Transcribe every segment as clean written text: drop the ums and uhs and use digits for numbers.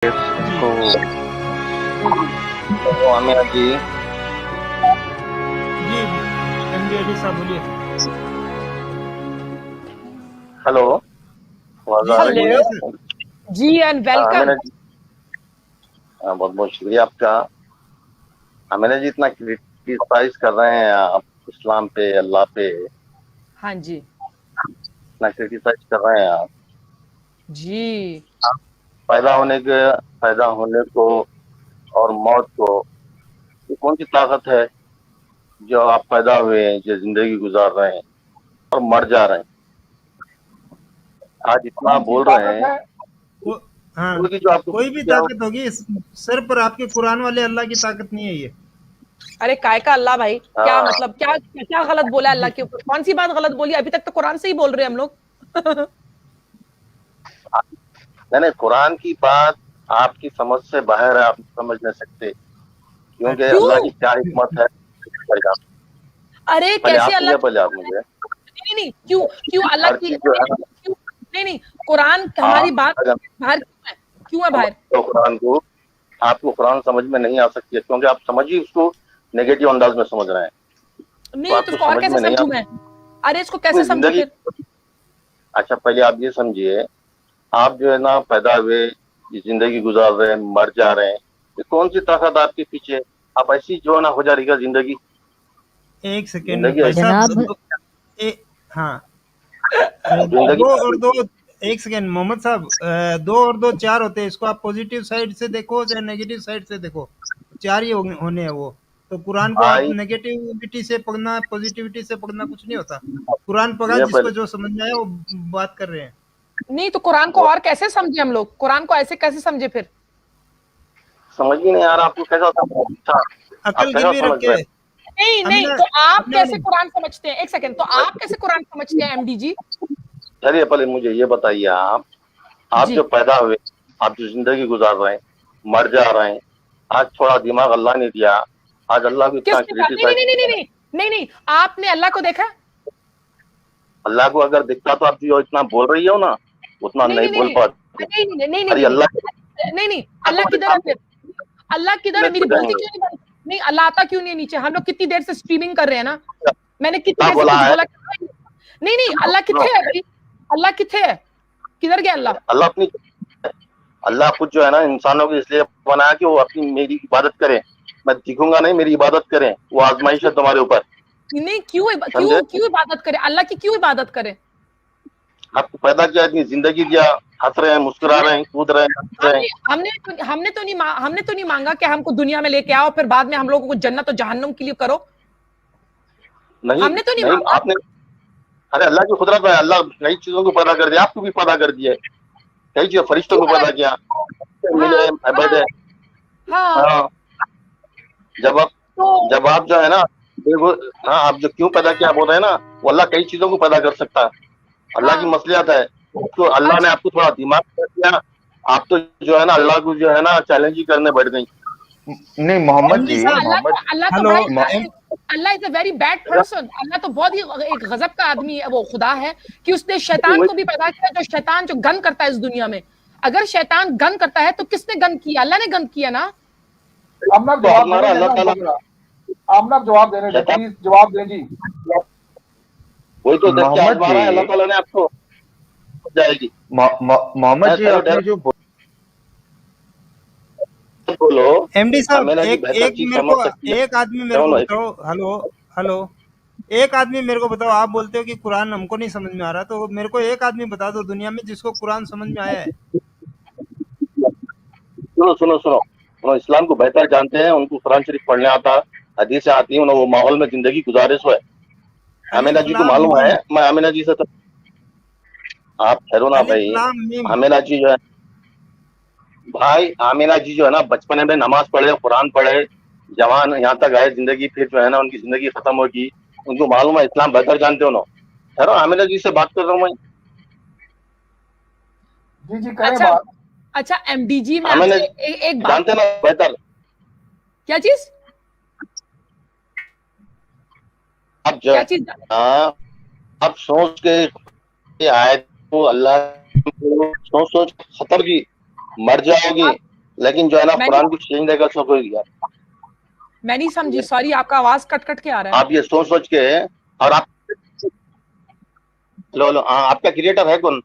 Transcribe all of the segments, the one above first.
जी को तो आमिर जी। जी एमडी अली साहब बोलिए। हेलो, आवाज जी आ सर रही बोलिए है? सर। जी एंड वेलकम। आमिर जी, बहुत बहुत शुक्रिया आपका। आमिर जी, इतना क्रिटिसाइज कर रहे हैं आप इस्लाम पे, अल्लाह पे, हाँ जी। इतना क्रिटिसाइज कर रहे हैं आप। जी पैदा होने के पैदा होने को और मौत को, ये कौन सी ताकत है जो आप पैदा हुए हैं, जो जिंदगी गुजार रहे हैं और मर जा रहे हैं? आज इतना कौन सी बोल रहे ताकत हैं, है? को, हाँ क्योंकि जो आपको कोई भी क्या ताकत होगी सर, पर आपके कुरान वाले अल्लाह की ताकत नहीं है ये। अरे काय का अल्लाह भाई, क्या हाँ, मतलब, क्या क्या गलत बोला अल्लाह के ऊपर? कौन सी बात गलत बोली? अभी तक तो कुरान से ही बोल रहे हैं हम लोग। नहीं नहीं, कुरान की बात आपकी समझ से बाहर है, आप समझ नहीं सकते, क्योंकि अच्छा अल्लाह की क्यों? क्या हिकमत है। अरे पहले कैसे आप अल्लाह समझे, की? पहले आप मुझे। नहीं नहीं, क्यों? क्यों अल्लाह हर की? चीज जो है ना, क्यों? नहीं नहीं, कुरान हमारी आप बात अगर बाहर क्यों है? क्यों है बाहर? समझते हो कुरान को, आपको कुरान समझ में नहीं आ सकती है, क्योंकि आप समझ ही उसको नेगेटिव अंदाज में समझ रहे हैं, तो नहीं तो आपको इसको और समझ कैसे में नहीं समझूं आ मैं? अरे इसको कैसे अपनी समझूं जिंदगी। फिर? अच्छा, पहले आप ये समझिए, आप जो है ना पैदा हुए, ये जिंदगी गुजार रहे हैं, मर जा रहे हैं, ये कौन सी ताकत आपके पीछे है? आप ऐसी जो है ना हो जा रही है जिंदगी। एक सेकेंड जिंदगी भाई ऐसी साहब। जनाब हाँ जिंदगी दो और दो। एक सेकेंड मोहम्मद साहब, दो और दो चार होते हैं, इसको आप पॉजिटिव साइड से देखो चाहे नेगेटिव साइड से देखो, चार ही होने हैं वो। तो कुरान को आप भाई, नेगेटिविटी से पढ़ना, पॉजिटिविटी से पढ़ना कुछ नहीं होता। कुरान पढ़ा, ये जिसको पहले जो समझ में आया वो बात कर रहे हैं। नहीं तो कुरान को और कैसे समझे हम लोग? कुरान को ऐसे कैसे समझे फिर? समझ ही नहीं आ रहा आपको कैसा समझ। अच्छा, आप अकल कैसा गिरवी रख समझ के रहे हैं? नहीं नहीं, हमने तो आप हमने कैसे कुरान समझते हैं? एक सेकंड, तो आप कैसे कुरान समझते हैं एमडी जी? चलिए, पहले मुझे ये बताइए, आप जी जो पैदा हुए, आप जो जिंदगी गुजार रहे हैं, मर जा रहे हैं, आज थोड़ा दिमाग अल्लाह ने दिया, आज अल्लाह को इतना किसके साथ? नहीं नहीं क्रिटिसाइज। नहीं नहीं नहीं नहीं नहीं, आपने अल्लाह को देखा? अल्लाह को अगर दिखता तो आप जो इतना बोल रही हो ना, उतना नहीं नहीं नहीं नहीं बोल नहीं पाते। नहीं नहीं नहीं नहीं अरे नहीं अल्लाह नहीं नहीं नहीं, अल्लाह किधर है फिर? अल्लाह किधर है? में मेरी तो बोलती जाएंगे। क्यों नहीं बंद? नहीं, अल्लाह आता क्यों नहीं नीचे? हम लोग कितनी देर से स्ट्रीमिंग कर रहे हैं ना, मैंने कितनी क्या देर से बोला कुछ है? बोला? नहीं नहीं, अल्लाह सुनो, किथे है भाई? अल्लाह किथे है? किधर गया अल्लाह? अल्लाह अपनी अल्लाह कुछ जो है ना इंसानों को इसलिए बनाया कि वो अपनी मेरी इबादत करें। मैं दिखूंगा नहीं, मेरी इबादत करें, वो आजमाइश है क्यों? तुम्हारे ऊपर। नहीं, क्यों समझे? क्यों क्यों इबादत करे? अल्लाह की क्यों इबादत करे? आपको पैदा किया, इतनी जिंदगी दिया, हंस रहे हैं, मुस्कुरा हमने रहे हैं, कूद रहे हैं, हंस रहे हैं। हमने हमने तो नहीं मांगा कि हमको दुनिया में लेके आओ, फिर बाद में हम लोगों को जन्नत और जहन्नम के लिए करो। नहीं हमने तो नहीं नहीं, मांगा। आपने, अरे अल्लाह की कुदरत है, अल्लाह कई चीजों को पैदा कर दिया, आपको भी पैदा कर दिया, कई चीज फरिश्तों क्यों को पैदा अलग? किया, मिले हाँ अबद है। हाँ हाँ। हाँ, जब आप तो जब आप जो है ना देखो, हाँ, आप जो क्यों पैदा किया बोल रहे हैं ना, वो अल्लाह कई चीजों को पैदा कर सकता है। अल्लाह की हाँ, मसलियत है, तो अल्लाह ने अच्छा आपको थोड़ा दिमाग कर दिया, आप तो जो है ना अल्लाह को जो है ना चैलेंज ही करने बैठ गई। नहीं मोहम्मद एमडी जी, साहब मोहम्मद अल्लाह तो हेलो। बड़ा मो- Allah is a very bad person. Allah तो बहुत ही एक गजब का आदमी है, वो खुदा है कि उसने शैतान को भी पैदा किया, जो शैतान जो गन करता है इस दुनिया में। अगर शैतान गन करता है तो किसने गन किया? अल्लाह ने गन किया ना। आपने तो जवाब हमारा देने अल्लाह देना ताला उनको जरा। आपने अब जवाब देने दे, शैतान, प्लीज जवाब दें जी। वही तो देख के मोहम्मद आजमा रहा है अल्लाह जी, ताला ने आपको, हो जाएगी। मोहम्मद जी, ठहरो आपने ठहरो, जो बोलो। एमडी हाँ, साहब, मैंने जी एक बेहतर एक चीज मेरे समझ को सकती है। एक आदमी मेरे को दोनों बताओ। Hello hello. एक आदमी मेरे को बताओ, आप बोलते हो कि कुरान हमको नहीं समझ में आ रहा, तो मेरे को एक आदमी बता दो दुनिया में जिसको कुरान समझ में आया है। सुनो सुनो सुनो, वो इस्लाम को बेहतर जानते हैं, उनको कुरान शरीफ पढ़ने आता, हदीस आती है, वो माहौल में जिंदगी गुजारे सो है। आमिना अलिफ जी को लाम मालूम है, मीम। मैं आमिना जी से तो, आप ठहरो ना अलिफ भाई। लाम मीम। आमिना जी जो है, भाई आमिना जी जो है ना बचपन में नमाज पढ़े, कुरान पढ़े, जवान यहाँ तक आए जिंदगी, फिर जो है ना उनकी जिंदगी खत्म होगी, उनको मालूम है, इस्लाम बेहतर जानते हो ना। ठहरो, आमिना जी से बात कर रहा हूँ मैं। जी जी करें अच्छा बात। अच्छा, एमडीजी में आमिना आपसे जी एक बात। जानते ना बेहतर। क्या चीज? आप जो क्या है चीज? हाँ, आप सोच के आए तो अल्लाह को सोच सोच खतर की, मर जाओगी, लेकिन जो है ना मैंने- कुरान को चेंज नहीं कर सकोगे यार। मैं नहीं समझी, सॉरी, आपका आवाज कट कट के आ रहा है। आप ये सोच सोच के, और आप लो लो, हाँ, आपका क्रिएटर है कौन?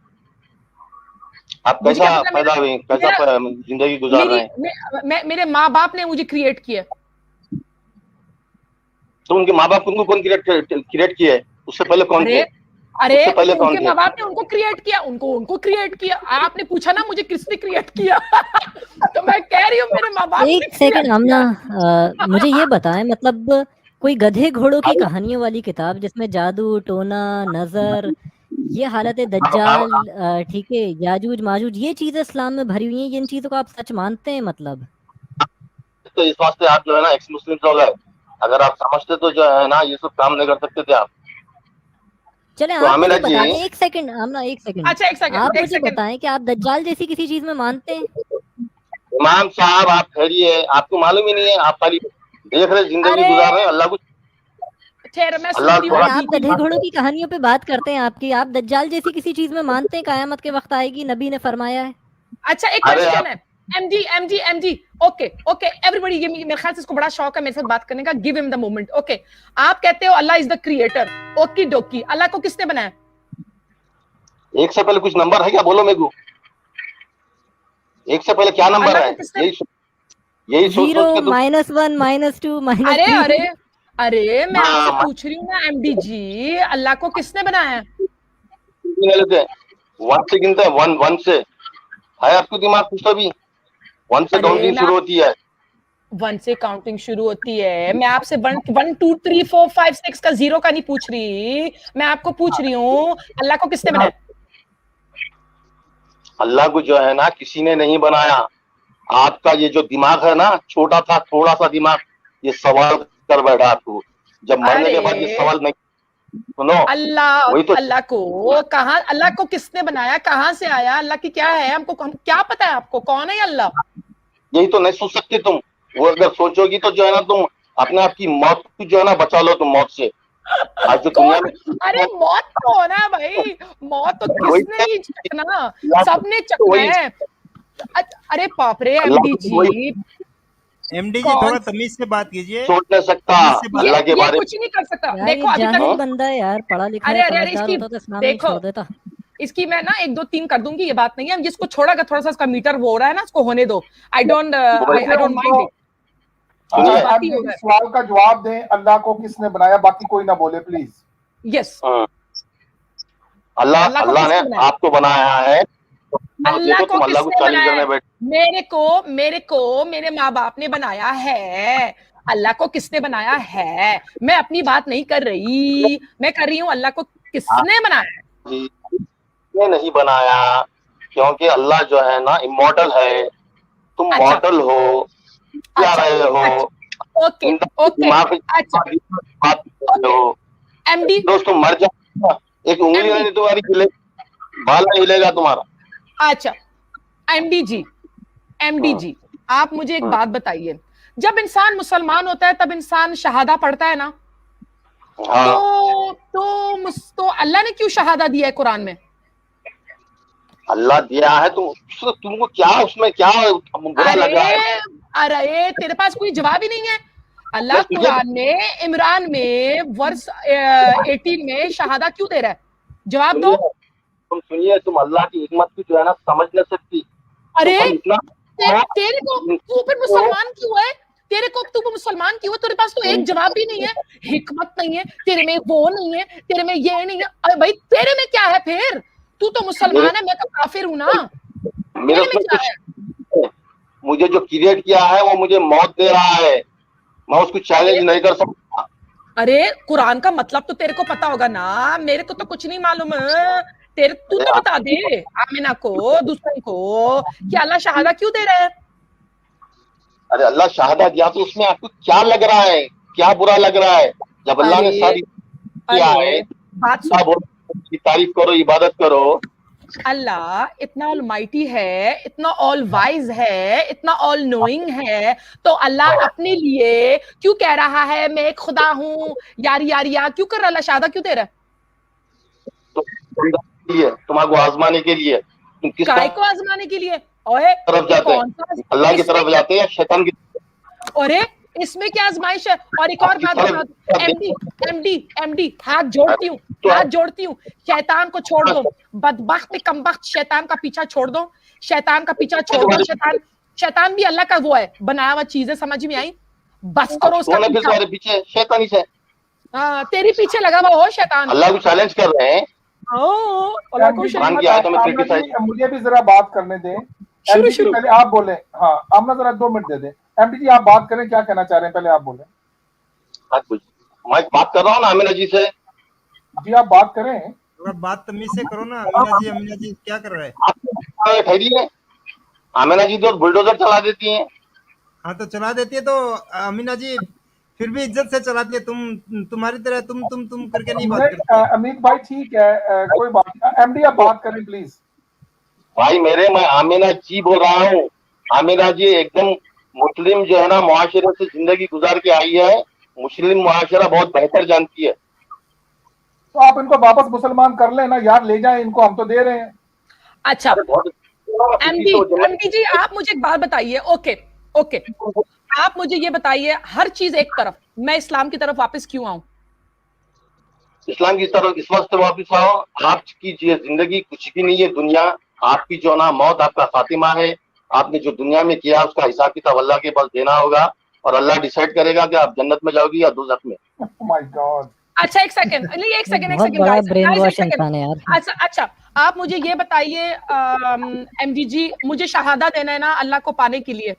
आप मुझे कैसा क्या पता, पैदा हुए, कैसा जिंदगी गुजार रहे हैं? मेरे माँ बाप ने मुझे क्रिएट किया। तो उनके माँ बाप उनको कौन क्रिएट किए? उससे पहले कौन थे? अरे उससे पहले कौन उनके थे? माँ बाप ने उनको क्रिएट किया, उनको क्रिएट किया। आपने पूछा ना मुझे किसने क्रिएट किया तो मैं कह रही हूँ मेरे माँ बाप ने एक सेकंड आमना, मुझे ये बताएं, मतलब कोई गधे घोड़ों की कहानियों वाली किताब जिसमें जादू टोना नजर, ये हालत दज्जाल, ठीक है, याजूज माजूज, ये चीजें इस्लाम में भरी हुई हैं, इन चीजों को आप सच मानते हैं? मतलब तो इस वास्ते आप जो है ना एक्स मुस्लिम हो गए। अगर आप समझते तो जो है ना ये सब काम नहीं कर सकते थे आप। चले तो आप मुझे आमिना बता जी, दें, एक सेकंड आमना, एक सेकंड, अच्छा एक सेकंड, आप एक मुझे सेकंड। बताएं कि आप दज्जाल जैसी किसी चीज में मानते हैं? इमाम साहब आप ठहरिए, आपको मालूम ही नहीं है, आप खाली देख रहे जिंदगी अरे गुजार रहे हैं। अल्लाह को ठहर, मैं अल्लाह सुनती हूँ अरे कुरान आप आपकी गधे बात घोड़ों को। की कहानियों पे बात करते हैं आपकी, आप दज्जाल जैसी किसी चीज में मानते हैं? कयामत के वक्त आएगी, नबी ने फरमाया है। अच्छा एक अरे क्वेश्चन है, एमजी, ओके ओके एवरीबॉडी, ये मेरे ख्याल से इसको बड़ा शौक है मेरे साथ बात करने का, give him the moment. Okay, आप कहते हो अल्लाह इज द क्रिएटर, ओकी डोकी, अल्लाह को किसने बनाया? एक से पहले कुछ नंबर है क्या? बोलो मेरे को, एक से पहले क्या नंबर अल्लाह है? को किसने? यही सोच जीरो, सोच के तुम -1 -2 अरे -3। अरे अरे मैं आपसे हाँ, पूछ रही हूँ ना एमडी जी, अल्लाह को किसने बनाया? गिनने लेते हैं, वन से गिनते हैं, वन से है आपको दिमाग कुछ? तो भी वन से अरे काउंटिंग शुरू होती है। वन से काउंटिंग शुरू होती है। मैं आपसे 1 2 3 4 5 6 का जीरो का नहीं पूछ रही, मैं आपको पूछ रही हूँ अल्लाह को किसने बनाया? अल्लाह को जो है ना किसी ने नहीं बनाया। आपका ये जो दिमाग है ना, छोटा था थोड़ा सा दिमाग, ये सवाल कर बैठा आपको। जब मरने के बाद ये सवाल नहीं, सुनो, अल्लाह वही तो अल्लाह को कहाँ, अल्लाह को किसने बनाया, कहाँ से आया, अल्लाह की क्या है, हमको हम क्या पता है आपको कौन है अल्लाह? यही तो नहीं सोच सकते तुम। वो अगर सोचोगी तो जो है ना तुम अपने आप की मौत को जो है ना बचा लो तुम मौत से। आज जो दुनिया में अरे मौत तो होना है भाई, मौत तो किसने नहीं चखना, सबने चखना है। अरे बाप रे एमडी जी, एमडी जी थोड़ा तमीज से बात कीजिए। सोच नहीं सकता अल्लाह के ये बारे में। कुछ नहीं कर सकता। यार देखो ये अभी जाहिल तक बंदा है यार, पढ़ा लिखा अरे है, अरे अरे समझदार इसकी होता तो इस्लाम नहीं देखो, छोड़ देता। इसकी मैं ना 1 2 3 कर दूंगी, ये बात नहीं है। हम जिसको छोड़ा थोड़ा सा इसका मीटर वो हो रहा है ना, उसको होने दो। I don't mind it. सुनिए, बात ही होगा। सवाल का जवाब दें, अल्लाह को किसने बनाया, बाकी कोई ना बोले प्लीज। यस, अल्लाह अल्लाह को अल्लाह ने किसने बनाया? आपको बनाया है। अल्लाह देखो को तुम अल्लाह को किसने चैलेंज बनाया? करने बैठे। मेरे माँ बाप ने बनाया है। अल्लाह को किसने बनाया है? मैं अपनी बात नहीं कर रही, मैं कर रही हूँ अल्लाह को किसने बनाया? जी, ये नहीं बनाया, क्योंकि अल्लाह जो है ना इमॉर्टल है, तुम अच्छा। मॉर्टल हो, क्या अच्छा, रहे हो, ओके ओके, दिमाग में अच्छा बात कर रहे हो। एमडी, दोस्त तुम मर जाओ, एक उंगली MD नहीं तुम्हारी हिले, बाल नहीं हिलेगा तुम्हारा। अच्छा एमडी जी, आप मुझे एक बात बताइए, जब इंसान मुसलमान होता है तब इंसान शहादा पढ़ता है ना, हाँ, तो अल्लाह ने क्यों शहादा दिया है कुरान में? अल्लाह दिया है, तुमको क्या उसमें क्या बुरा लगा है? अरे तेरे पास कोई जवाब ही नहीं है। अल्लाह कुरान में इमरान में वर्स 18 में शहादा क्यों दे रहा है? जवाब दो। तुम सुनिए, तुम अल्लाह की हिकमत को जो है ना समझ नहीं सकती। अरे तुम इतना तेरे को तू फिर मुसलमान क्यों है? तेरे को तू मुसलमान क्यों है? तेरे पास तो एक जवाब भी नहीं है, हिकमत नहीं है तेरे में, वो नहीं है तेरे में, ये नहीं है। अरे भाई तेरे में क्या है फिर? तू तो मुसलमान है, मैं तो काफिर हूं ना। मेरे तेरे में क्या है? मुझे जो क्रिएट किया है वो मुझे मौत दे रहा है, मैं उसको चैलेंज नहीं कर सकता। अरे कुरान का मतलब तो तेरे को पता होगा ना, मेरे को तो कुछ नहीं मालूम है। तू तो बता दे आमिना को, दूसरों को, कि अल्लाह शहादा क्यों दे रहा है? अरे अल्लाह शहादा दिया तो उसमें आपको क्या लग रहा है, क्या बुरा लग रहा है? जब अल्लाह ने सारी किया है, बात सुन, तारीफ करो, इबादत करो। अल्लाह इतना ऑलमाइटी है, इतना ऑल वाइज है, इतना ऑल नोइंग है, तो अल्लाह अपने लिए क्यों कह रहा है मैं एक खुदा हूं, यार क्यों कर रहा? अल्लाह शहादा क्यों दे रहा है? तुम्हारे आजमाने के लिए, तुम किस काय को आजमाने के लिए? ओए तरफ जाते हैं, कौन सा अल्लाह की इसमें तरफ जाते हैं या शैतान की तरफ? अरे इसमें क्या आजमाइश है? और एक और बात बता दूं, एमडी हाथ जोड़ती हूँ, शैतान को छोड़ दो, बदबख्त कमबख्त शैतान का पीछा छोड़ दो, शैतान भी अल्लाह का वो है बनाया हुआ चीज है, समझ में आई? बस करो उसका कौन है फिर पीछा। तुम्हारे पीछे? शैतान ही से। हाँ, तेरी पीछे लगा हुआ हो शैतान। अल्लाह को चैलेंज कर रहे हैं। अल्लाह को कुरान की आयतों में क्रिटिसाइज। मुझे भी जरा बात करने दें। शुरू MD जी, पहले आप बोले। हाँ, आमना जरा 2 मिनट दे दें। MD जी, आप बात करें, क्या कहना चाह रहे हैं, पहले आप बोले। मैं बात कर रहा हूँ ना आमिना जी से। जी, आप बात करें। थोड़ा बात तमीज से करो ना। अमीना जी क्या कर रहे हैं? आप ठहरिए। आमिना जी तो बुलडोजर चला देती हैं। हाँ तो चला देती है, तो अमीना जी फिर भी इज्जत से चलाती है। तुम्हारी तरह तुम करके नहीं बात करती। अमित भाई ठीक है, कोई बात नहीं। MD आप बात करें प्लीज। भाई मैं आमिना जी बोल रहा हूँ। आमिना जी एकदम मुस्लिम जो है ना मुआशरे से जिंदगी गुजार के आई है। मुस्लिम मुआशरा बहुत बेहतर जानती है। तो आप इनको वापस मुसलमान कर लेना यार, ले जाएं इनको, हम तो दे रहे हैं। अच्छा एमडी जी, आप मुझे एक बात बताइए। ओके आप मुझे ये बताइए, हर चीज एक तरफ, मैं इस्लाम की तरफ वापस क्यों आऊं? इस्लाम की तरफ इस वक्त वापस आओ। आपकी जिंदगी कुछ भी नहीं है। दुनिया आपकी जो ना मौत आपका खातिमा है। आपने जो दुनिया में किया उसका हिसाब किताब अल्लाह के पास देना होगा, और अल्लाह डिसाइड करेगा कि आप जन्नत में जाओगी या दोज़ख में। My God. अच्छा एक सेकंड बहुत बड़ा ब्रेन वॉश इंसान है यार। अच्छा आप मुझे ये बताइए एमडी जी, मुझे शहादा देना है ना अल्लाह को पाने के लिए,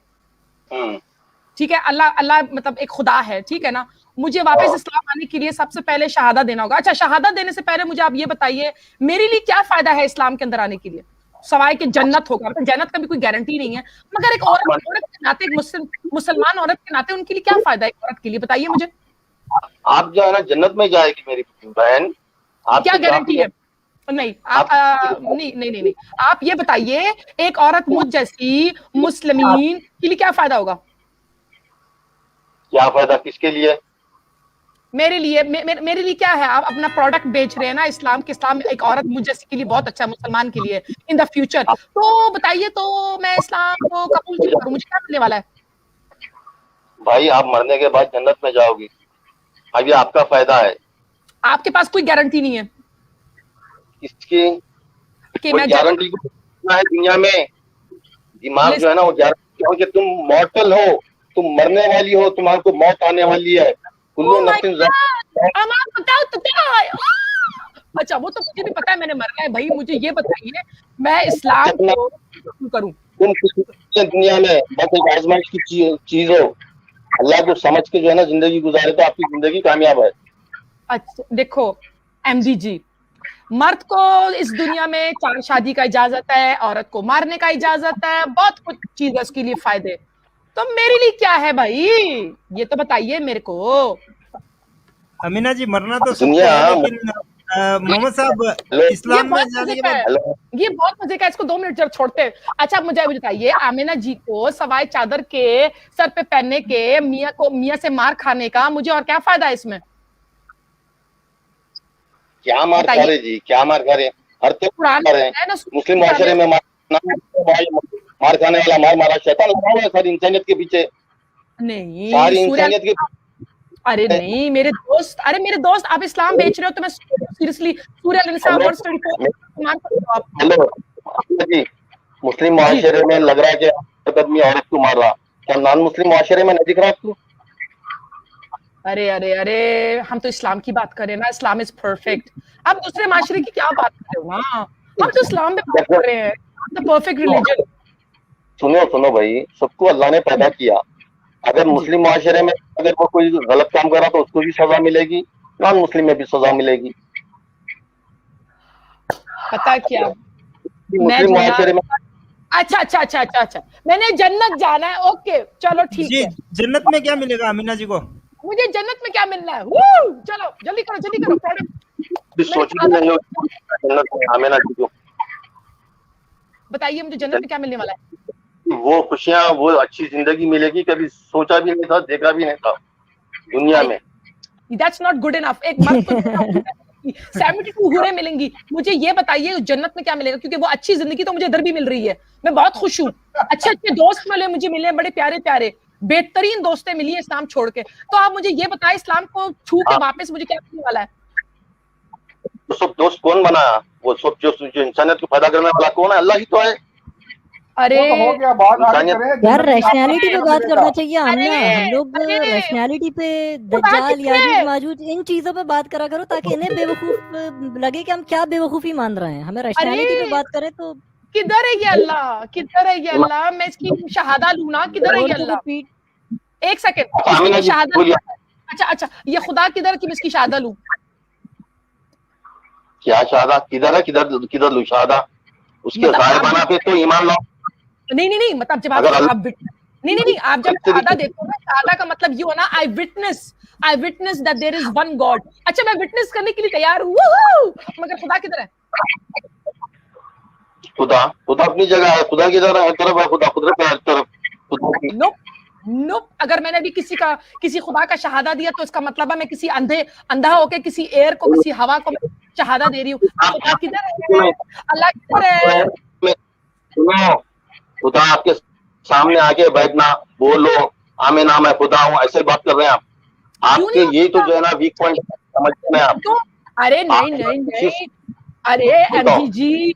ठीक है? अल्लाह मतलब एक खुदा है, ठीक है ना? मुझे वापस इस्लाम आने के लिए सबसे पहले शहादा देना होगा। अच्छा, शहादा देने से पहले मुझे आप ये बताइए, मेरे लिए क्या फायदा है इस्लाम के अंदर आने के लिए, सवाए कि जन्नत होगा? तो जन्नत का भी कोई गारंटी नहीं है, मगर एक औरत के नाते, एक मुसलमान औरत के नाते उनके लिए क्या फायदा है एक औरत के लिए, बताइए मुझे। आप जो है ना जन्नत में जाएगी मेरी बहन। क्या गारंटी है? नहीं आप नहीं आप ये बताइए, एक औरत मुझ जैसी मुस्लिमीन के लिए क्या फायदा होगा? क्या फायदा किसके लिए? मेरे लिए मेरे लिए क्या है? आप अपना प्रोडक्ट बेच रहे हैं ना इस्लाम के। इस्लाम एक औरत मुझ जैसी के लिए बहुत अच्छा है, मुसलमान के लिए इन द फ्यूचर। तो बताइए, तो मैं इस्लाम को कबूल क्यों करूं? मुझे क्या मिलने वाला है? भाई आप मरने के बाद जन्नत में जाओगी, अब ये आपका फायदा है। आपके पास कोई गारंटी नहीं है इसकी कि कोई मैं गारंटी है दुनिया में? दिमाग जो है ना वो गारंटी हो कि तुम मॉर्टल हो, तुम मरने वाली हो, तुम्हारे मौत आने वाली है। कुल्लू नफ्सिन अच्छा, वो तो मुझे भी पता है मैंने मरना है भाई। मुझे ये बताइए, मैं इस्लाम को क्यों करूं? तुम दुनिया में बस एक आजमाइश की चीज हो। अल्लाह को समझ के जो है ना जिंदगी गुजारे तो आपकी जिंदगी कामयाब है। अच्छा देखो एमडी जी, मर्द को इस दुनिया में 4 शादी का इजाजत है, औरत को मारने का इजाजत है, बहुत कुछ चीज है उसके लिए फायदे। तो मेरे लिए क्या है भाई, ये तो बताइए मेरे को। अमीना जी मरना तो सबको है, लेकिन मोहम्मद साहब इस्लाम में जाने के बाद ये बहुत मजे का, इसको 2 मिनट जब छोड़ते हैं। अच्छा मुझे बताइए, आमिना जी को सवाए चादर के सर पे पहनने के, मियाँ से मार खाने का मुझे और क्या फायदा है इसमें? क्या मार खा रहे जी, क्या मार खा रहे? हर मुस्लिम माशरे में मार खाने वाला मार मारा शैतान लगा हुआ है सारी इंसानियत के पीछे। नहीं सारी इंसानियत के अरे नहीं मेरे दोस्त आप इस्लाम बेच रहे हो तो मैं सीरियसली सूरह अल-निसा वर्स 24 हेलो जी, मुस्लिम माशरे में लग रहा है कि आदमी औरत को मार रहा, क्या नॉन मुस्लिम माशरे में नहीं दिख रहा आपको? अरे हम तो इस्लाम की बात कर रहे हैं ना, इस्लाम इज परफेक्ट। आप दूसरे माशरे की क्या बात कर रहे हो ना, हम तो इस्लाम में बात कर रहे हैं, द परफेक्ट रिलीजन। सुनो भाई, सबको अल्लाह ने पैदा किया। अगर मुस्लिम माशरे में अगर वो कोई गलत काम कर रहा तो उसको भी सजा मिलेगी, नॉन मुस्लिम में भी सजा मिलेगी। पता क्या, मुस्लिम माशरे में अच्छा मैंने जन्नत जाना है। ओके चलो ठीक है। जन्नत में क्या मिलेगा अमीना जी को? मुझे जन्नत में क्या मिलना है? चलो जल्दी करो बताइए मुझे जन्नत में क्या मिलने वाला है? वो खुशियां, वो अच्छी जिंदगी मिलेगी, कभी सोचा भी नहीं था, देखा भी नहीं था दुनिया में। That's not good enough। एक मर्द को मिलेंगी, 72 हूरें मिलेंगी। मुझे ये बताइए जन्नत में क्या मिलेगा, क्योंकि वो अच्छी जिंदगी तो मुझे इधर भी मिल रही है, मैं बहुत खुश हूँ। अच्छे अच्छे दोस्त मिले, मुझे मिले बड़े प्यारे प्यारे, बेहतरीन दोस्तें मिली है इस्लाम छोड़ के। तो आप मुझे ये बताएं इस्लाम को छू के वापस मुझे क्या मिलने वाला है? तो सब दोस्त कौन बनाया? वो सब जो इंसानियत को पैदा करने वाला कौन है? अल्लाह ही तो है। अरे वो तो हो गया, बात आगे इंसानियत- करें। यार रैशनैलिटी पे बात करना चाहिए आमना, अरे, हम लोग अरे, रैशनैलिटी पे, खुदा दज्जाल कितने? याजूज माजूज इन चीजों पे बात करा करो, ताकि इन्हें बेवकूफ लगे कि हम क्या बेवकूफी मान रहे हैं। हमें रैशनैलिटी पे बात करें तो किधर है ये अल्लाह, किधर है ये अल्लाह? मैं इसकी शहादा लूं ना, किधर है ये औरतों को अल्लाह? पीट, एक सेकंड, आमिना इसकी जी, शहादा। बोलिए। अच्छा, ये खुदा किधर की मैं इसकी शहादा लूं? क्या शहादा? किधर है? किधर लू शहादा? उसके मतलब गायबाना पे तो ईमान लाओ। नहीं, मतलब जब अगर अल्लाह- आप नहीं, आप जब शहादा देखो ना, शहादा का मतलब ये हो ना, I witness that there is one God. अच्छा, मैं विटनेस करने के लिए तैयार हूँ, मगर खुदा किधर है? खुदा अपनी जगह है। खुदा की तरफ है, खुदा कुदरत की तरफ। खुदा की- नोप, अगर मैंने भी किसी खुदा का शहादा दिया तो इसका मतलब है मैं किसी अंधा होके किसी एयर को, किसी हवा को मैं शहादा दे रही हूँ। खुदा किधर है? अल्लाह किधर है? सुनो, खुदा आपके सामने आके बैठना, बोलो आमीना मैं खुदा हूँ, ऐसे बात कर रहे हैं आप। आपके नहीं यही तो जो है ना वीक पॉइंट समझते हैं आप। तो अरे नहीं, अरे एमजी जी,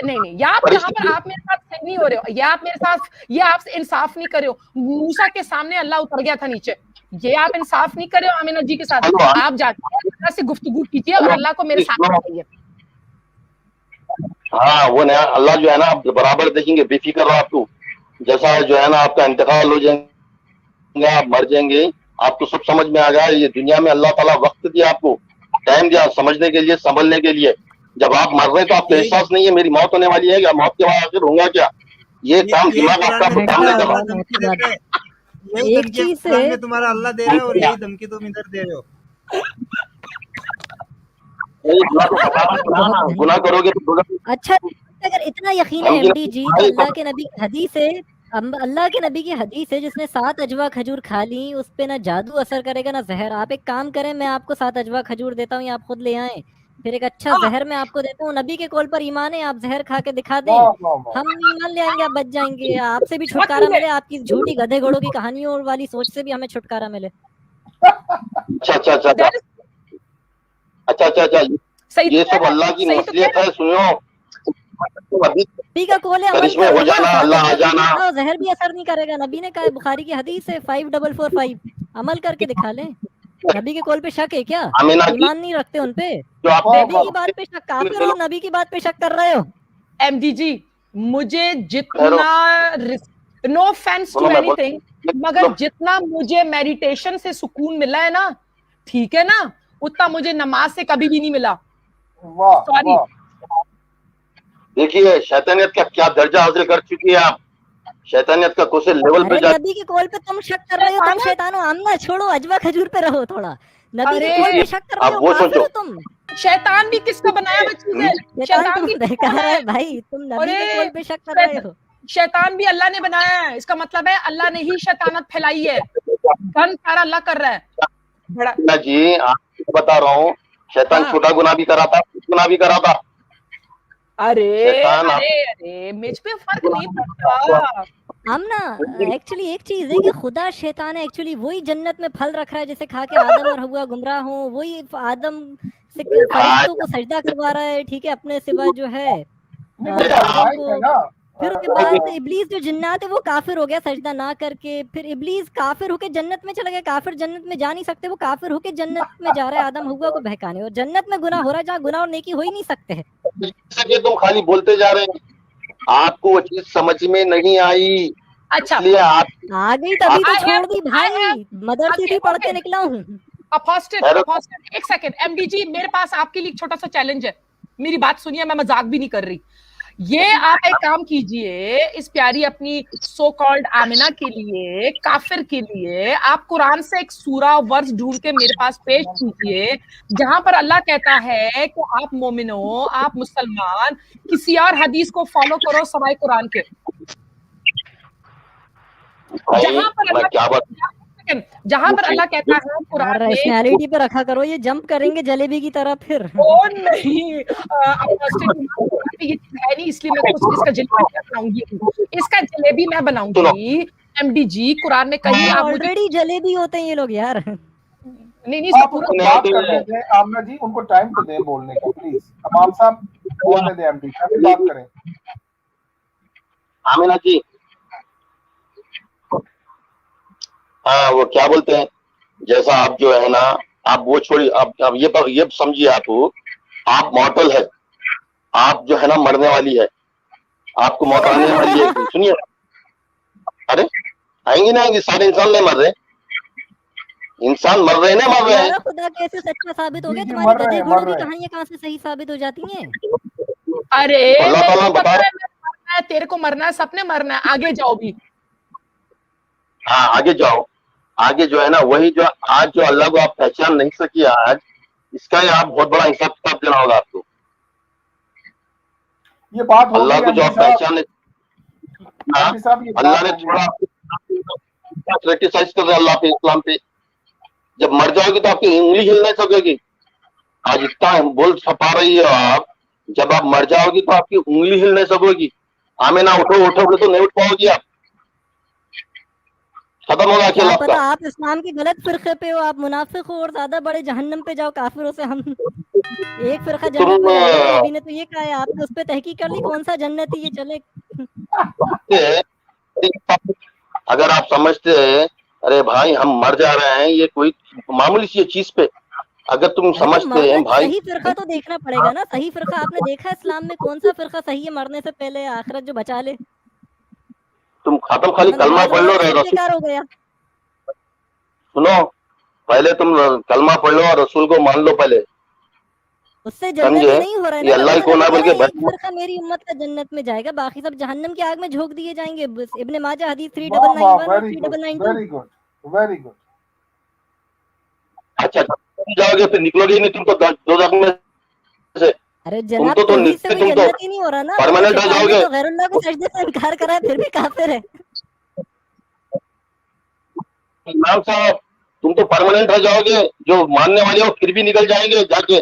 नहीं, यहाँ पर आप मेरे साथ सही नहीं हो रहे हो। ये आप इंसाफ नहीं कर रहे हो। मूसा के सामने अल्लाह उतर गया था नीचे, ये आप इंसाफ नहीं कर रहे हो आमिना जी के साथ। आप जाके अल्लाह से गुफ्तगू कीजिए और अल्लाह को मेरे सामने लाइए। हाँ, वो नया अल्लाह जो है ना आप बराबर देखेंगे, बेफिक्र रहो। आपको जैसा जो है ना आपका इंतकाल हो जाएंगे, आप मर जाएंगे, आपको सब समझ में आ गया। ये दुनिया में अल्लाह ताला वक्त दिया, आपको टाइम दिया समझने के लिए, संभलने के लिए। जब आप मर रहे हैं तो आपको एहसास नहीं है मेरी मौत होने वाली है, या मौत के बाद आखिर होगा क्या? ये काम दिमाग आपका काम नहीं कर रहा। धमकी दे रहा है। यही एक धमकी चीज से- कुरान में तुम्हारा अल्लाह दे रहा है और यही धमकी तुम इधर दे रहे हो। अल्लाह को पता है, गुनाह करोगे तो दोज़ख। अच्छा, अगर इतना यकीन है एमडी जी, तो अल्लाह के नबी की हदीस है, अल्लाह के नबी की हदीस है, जिसने 7 अजवा खजूर खा ली उस पे ना जादू असर करेगा ना जहर। आप एक काम करें, मैं आपको 7 अजवा खजूर देता हूँ, या आप खुद ले आए, फिर एक अच्छा जहर मैं आपको देता हूँ। नबी के कॉल पर ईमान है, आप जहर खा के दिखा दें, हम ईमान ले आएंगे, आप बच जाएंगे, आपसे भी छुटकारा मिले, आपकी झूठी गधे घोड़ों की कहानियों वाली सोच से भी हमें छुटकारा मिले। अच्छा, सही ये तो सब है, अल्लाह की सही तो मसलियत है। सुनो, अभी नबी का कॉल है, अमल करिश्मे करो हो जाना, ना, अल्लाह आ जाना। हाँ, जहर भी असर नहीं करेगा। नबी ने कहा, बुखारी की हदीस है 5445, अमल करके दिखा लें। नबी के कॉल पे शक है क्या? आमीना जी, ईमान नहीं रखते उन पे? जो आप नबी की बात पे शक, काफिर हो, नबी की बात पे शक कर रहे हो। एमडी जी, मुझे जितना नो ऑफेंस टू एनीथिंग, मगर जितना मुझे मेडिटेशन से सुकून मिला है ना, ठीक है ना, उतना मुझे नमाज से कभी भी नहीं मिला। सॉरी। देखिए शैतानियत का क्या दर्जा हासिल कर चुकी है आप। शैतानियत का कौन से लेवल पे जा। नबी के कॉल पे तुम शक कर रहे हो, तुम शैतान हो। आमना छोड़ो, अजवा खजूर पे रहो थोड़ा। नबी के कॉल पे शक कर रहे हो, वो काफिर हो सोचो। तुम। शैतान भी किसका बनाया हुआ चीज है? शैतान तो बेकार है भाई, तुम नबी के कॉल पे शक कर रहे हो। शैतान भी अल्लाह ने बनाया है, इसका मतलब है अल्लाह ने ही शैतानत फैलाई है। गन सारा अल्लाह कर रहा है। बड़ा जी आपको बता रहा हूँ, शैतान छोटा गुनाह भी करा था, गुनाह भी करा था। अरे मुझ पे फर्क नहीं पड़ता। हम ना एक्चुअली एक चीज है कि खुदा शैतान है, एक्चुअली वही जन्नत में फल रख रहा है, जैसे खा के आदम और हव्वा गुमराह हो, वही आदम से फरिश्तों को सजदा करवा रहा है, ठीक है, अपने सिवा जो है। फिर उसके बाद इब्लीस जो जिन्नात है वो काफिर हो गया सजदा ना करके, फिर इब्लीस काफिर होके जन्नत में चला गया। काफिर जन्नत में जा नहीं सकते, वो काफिर होके जन्नत में जा रहा है आदम हव्वा को बहकाने, और जन्नत में गुनाह हो रहा है जहाँ गुनाह और नेकी हो ही नहीं सकते हैं। ये तुम खाली बोलते जा रहे हैं, आपको वो चीज समझ में नहीं आई। अच्छा, इसलिए आप आ गई तभी तो छोड़ दी भाई, मदरसे भी पढ़ के निकला हूँ। अपोस्टेट, एक सेकंड एमडी जी, मेरे पास आपके लिए छोटा सा चैलेंज है, मेरी बात सुनिए, मैं मजाक भी नहीं कर रही। ये आप एक काम कीजिए, इस प्यारी अपनी सो कॉल्ड आमिना के लिए, काफिर के लिए, आप कुरान से एक सूरा वर्स ढूंढ के मेरे पास पेश कीजिए, जहां पर अल्लाह कहता है कि आप मोमिन हो, आप मुसलमान, किसी और हदीस को फॉलो करो सवाए कुरान के। जहां पर अल्लाह सेकंड, जहां पर अल्लाह कहता है कुरान में, रैशनैलिटी पे रखा करो, ये जंप करेंगे जलेबी की तरह फिर। ओ नहीं, ये चीज है नहीं, इसलिए मैं कुछ इसका जलेबी बनाऊंगी, इसका जलेबी मैं बनाऊंगी। एमडीजी कुरान में कहीं आप मुझे ऑलरेडी जलेबी होते हैं ये लोग यार। नहीं इसका आप पूरा उनको बात करने दें आमना जी, उनको टाइम तो दें बोलने का प्लीज। तमाम साहब बोलने दें, एमडी अभी बात करें। आमिना जी, हाँ वो क्या बोलते हैं, जैसा आप जो है ना, आप वो छोड़िए, आप ये समझिए, आप मॉर्टल है, आप जो है ना मरने वाली है, आपको मौत आने वाली है। सुनिए, अरे आएंगे ना आएंगे, सारे इंसान नहीं मर रहे, इंसान मर रहे ना मर रहे हैं। खुदा कैसे सच्चा साबित हो गया? जी, तुम्हारी मर रहे गधे हैं, घोड़ों मर की रहे हैं। कहानियां कहाँ से सही साबित हो जाती हैं? अरे अल्लाह मेरे ताला को पता बता है, मैं मरना है, तेरे को मरना है, सबने मरना है, आगे जाओ भी। हाँ आगे जाओ, आगे जो है ना वही जो आज जो अल्लाह को आप पहचान नहीं सकी आज, इसका ही आप बहुत बड़ा हिसाब किताब देना होगा आपको। ये बात हो अल्लाह गई को जो आप एमडी साहब, पहचान, हाँ, एमडी साहब ये अल्लाह बात ने हो गई। थोड़ा क्रिटिसाइज कर रहे अल्लाह पे, इस्लाम पे। जब मर जाओगी तो आपकी उंगली हिल नहीं सकेगी। आज इतना बोल छपा रही है आप, जब आप मर जाओगी तो आपकी उंगली हिल नहीं सकोगी। आमे ना उठोगे तो नहीं उठ पाओगी आप, खत्म होगा अकेला क्या पता आपका। आप इस्लाम के गलत फिरके पे हो, आप मुनाफिक हो और ज्यादा बड़े जहन्नम पे जाओ काफिरों से। हम एक फिरका जन्नत में जाएगा, नबी ने तो ये कहा है, आपने उस पे तहकीक कर ली कौन सा जन्नती ये चले? अगर आप समझते हैं अरे भाई हम मर जा रहे हैं, ये कोई मामूली सी चीज पे अगर तुम अरे तो समझते हैं मरना, भाई, सही फिरका तो देखना पड़ेगा ना। सही फिरका आपने देखा इस्लाम में कौन सा फिरका सही है मरने से पहले, आखिरत जो बचा ले? तुम खत्म खाली वरना कलमा नमाज पढ़ लो, वमाज सब रसूल बेकार हो गया। सुनो, पहले तुम कलमा पढ़ लो और रसूल को मान लो पहले, उससे जन्नत समझे? नहीं हो रहा है ये ना। अल्लाह नबी को ना तो बोल के कह रहा है, एक फिरका मेरी उम्मत का जन्नत में जाएगा, बाकी सब जहन्नम की आग में झोंक दिए जाएंगे। बस इब्ने माजा हदीस 3991 और very good, 3992। Very good, very good. अच्छा तुम जाओगे फिर निकलोगे नहीं, तुमको दोज़ख में से अरे तुम जनाब, तो तौहीद से कोई तुम तो जन्नत ही नहीं हो रहा ना। परमानेंट हो शैतान ने जाओगे। तो गैरुल्लाह के सजदे से इनकार करा है, फिर भी काफिर है। इमाम साहब तुम तो परमानेंट हो जाओगे, जो मानने वाले हो फिर भी निकल जाएंगे जाके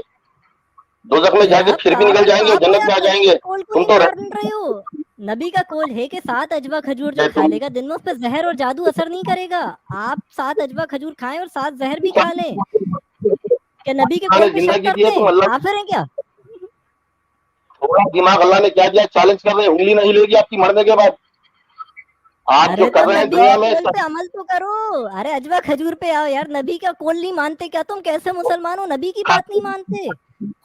दोज़ख में, जाके जनाब, फिर भी निकल काफिर तो जाएंगे, आप हो जन्नत यार, में आ नबी जाएंगे। के कौल को तुम नहीं तो मान रहे हो। नबी का कौल है कि 7 अजवा खजूर जो खा लेगा दिन में, उस पर जहर और जादू असर नहीं करेगा। आप 7 अजवा खजूर खाएं और 7 जहर भी खा लें। क्या नबी के कौल पे शक जिंदगी दी करते है तुम हैं? अल्लाह, काफिर हैं क्या? थोड़ा दिमाग अल्लाह ने क्या दिया, चैलेंज कर रहे हैं, उंगली नहीं हिलेगी आपकी मरने के बाद। आप अरे जो कर तो रहे हैं नबी दुनिया के में कौल पे अमल तो करो। अरे अजवा खजूर पे आओ यार, नबी का कौल नहीं मानते क्या तुम? कैसे मुसलमान हो, नबी की बात नहीं मानते?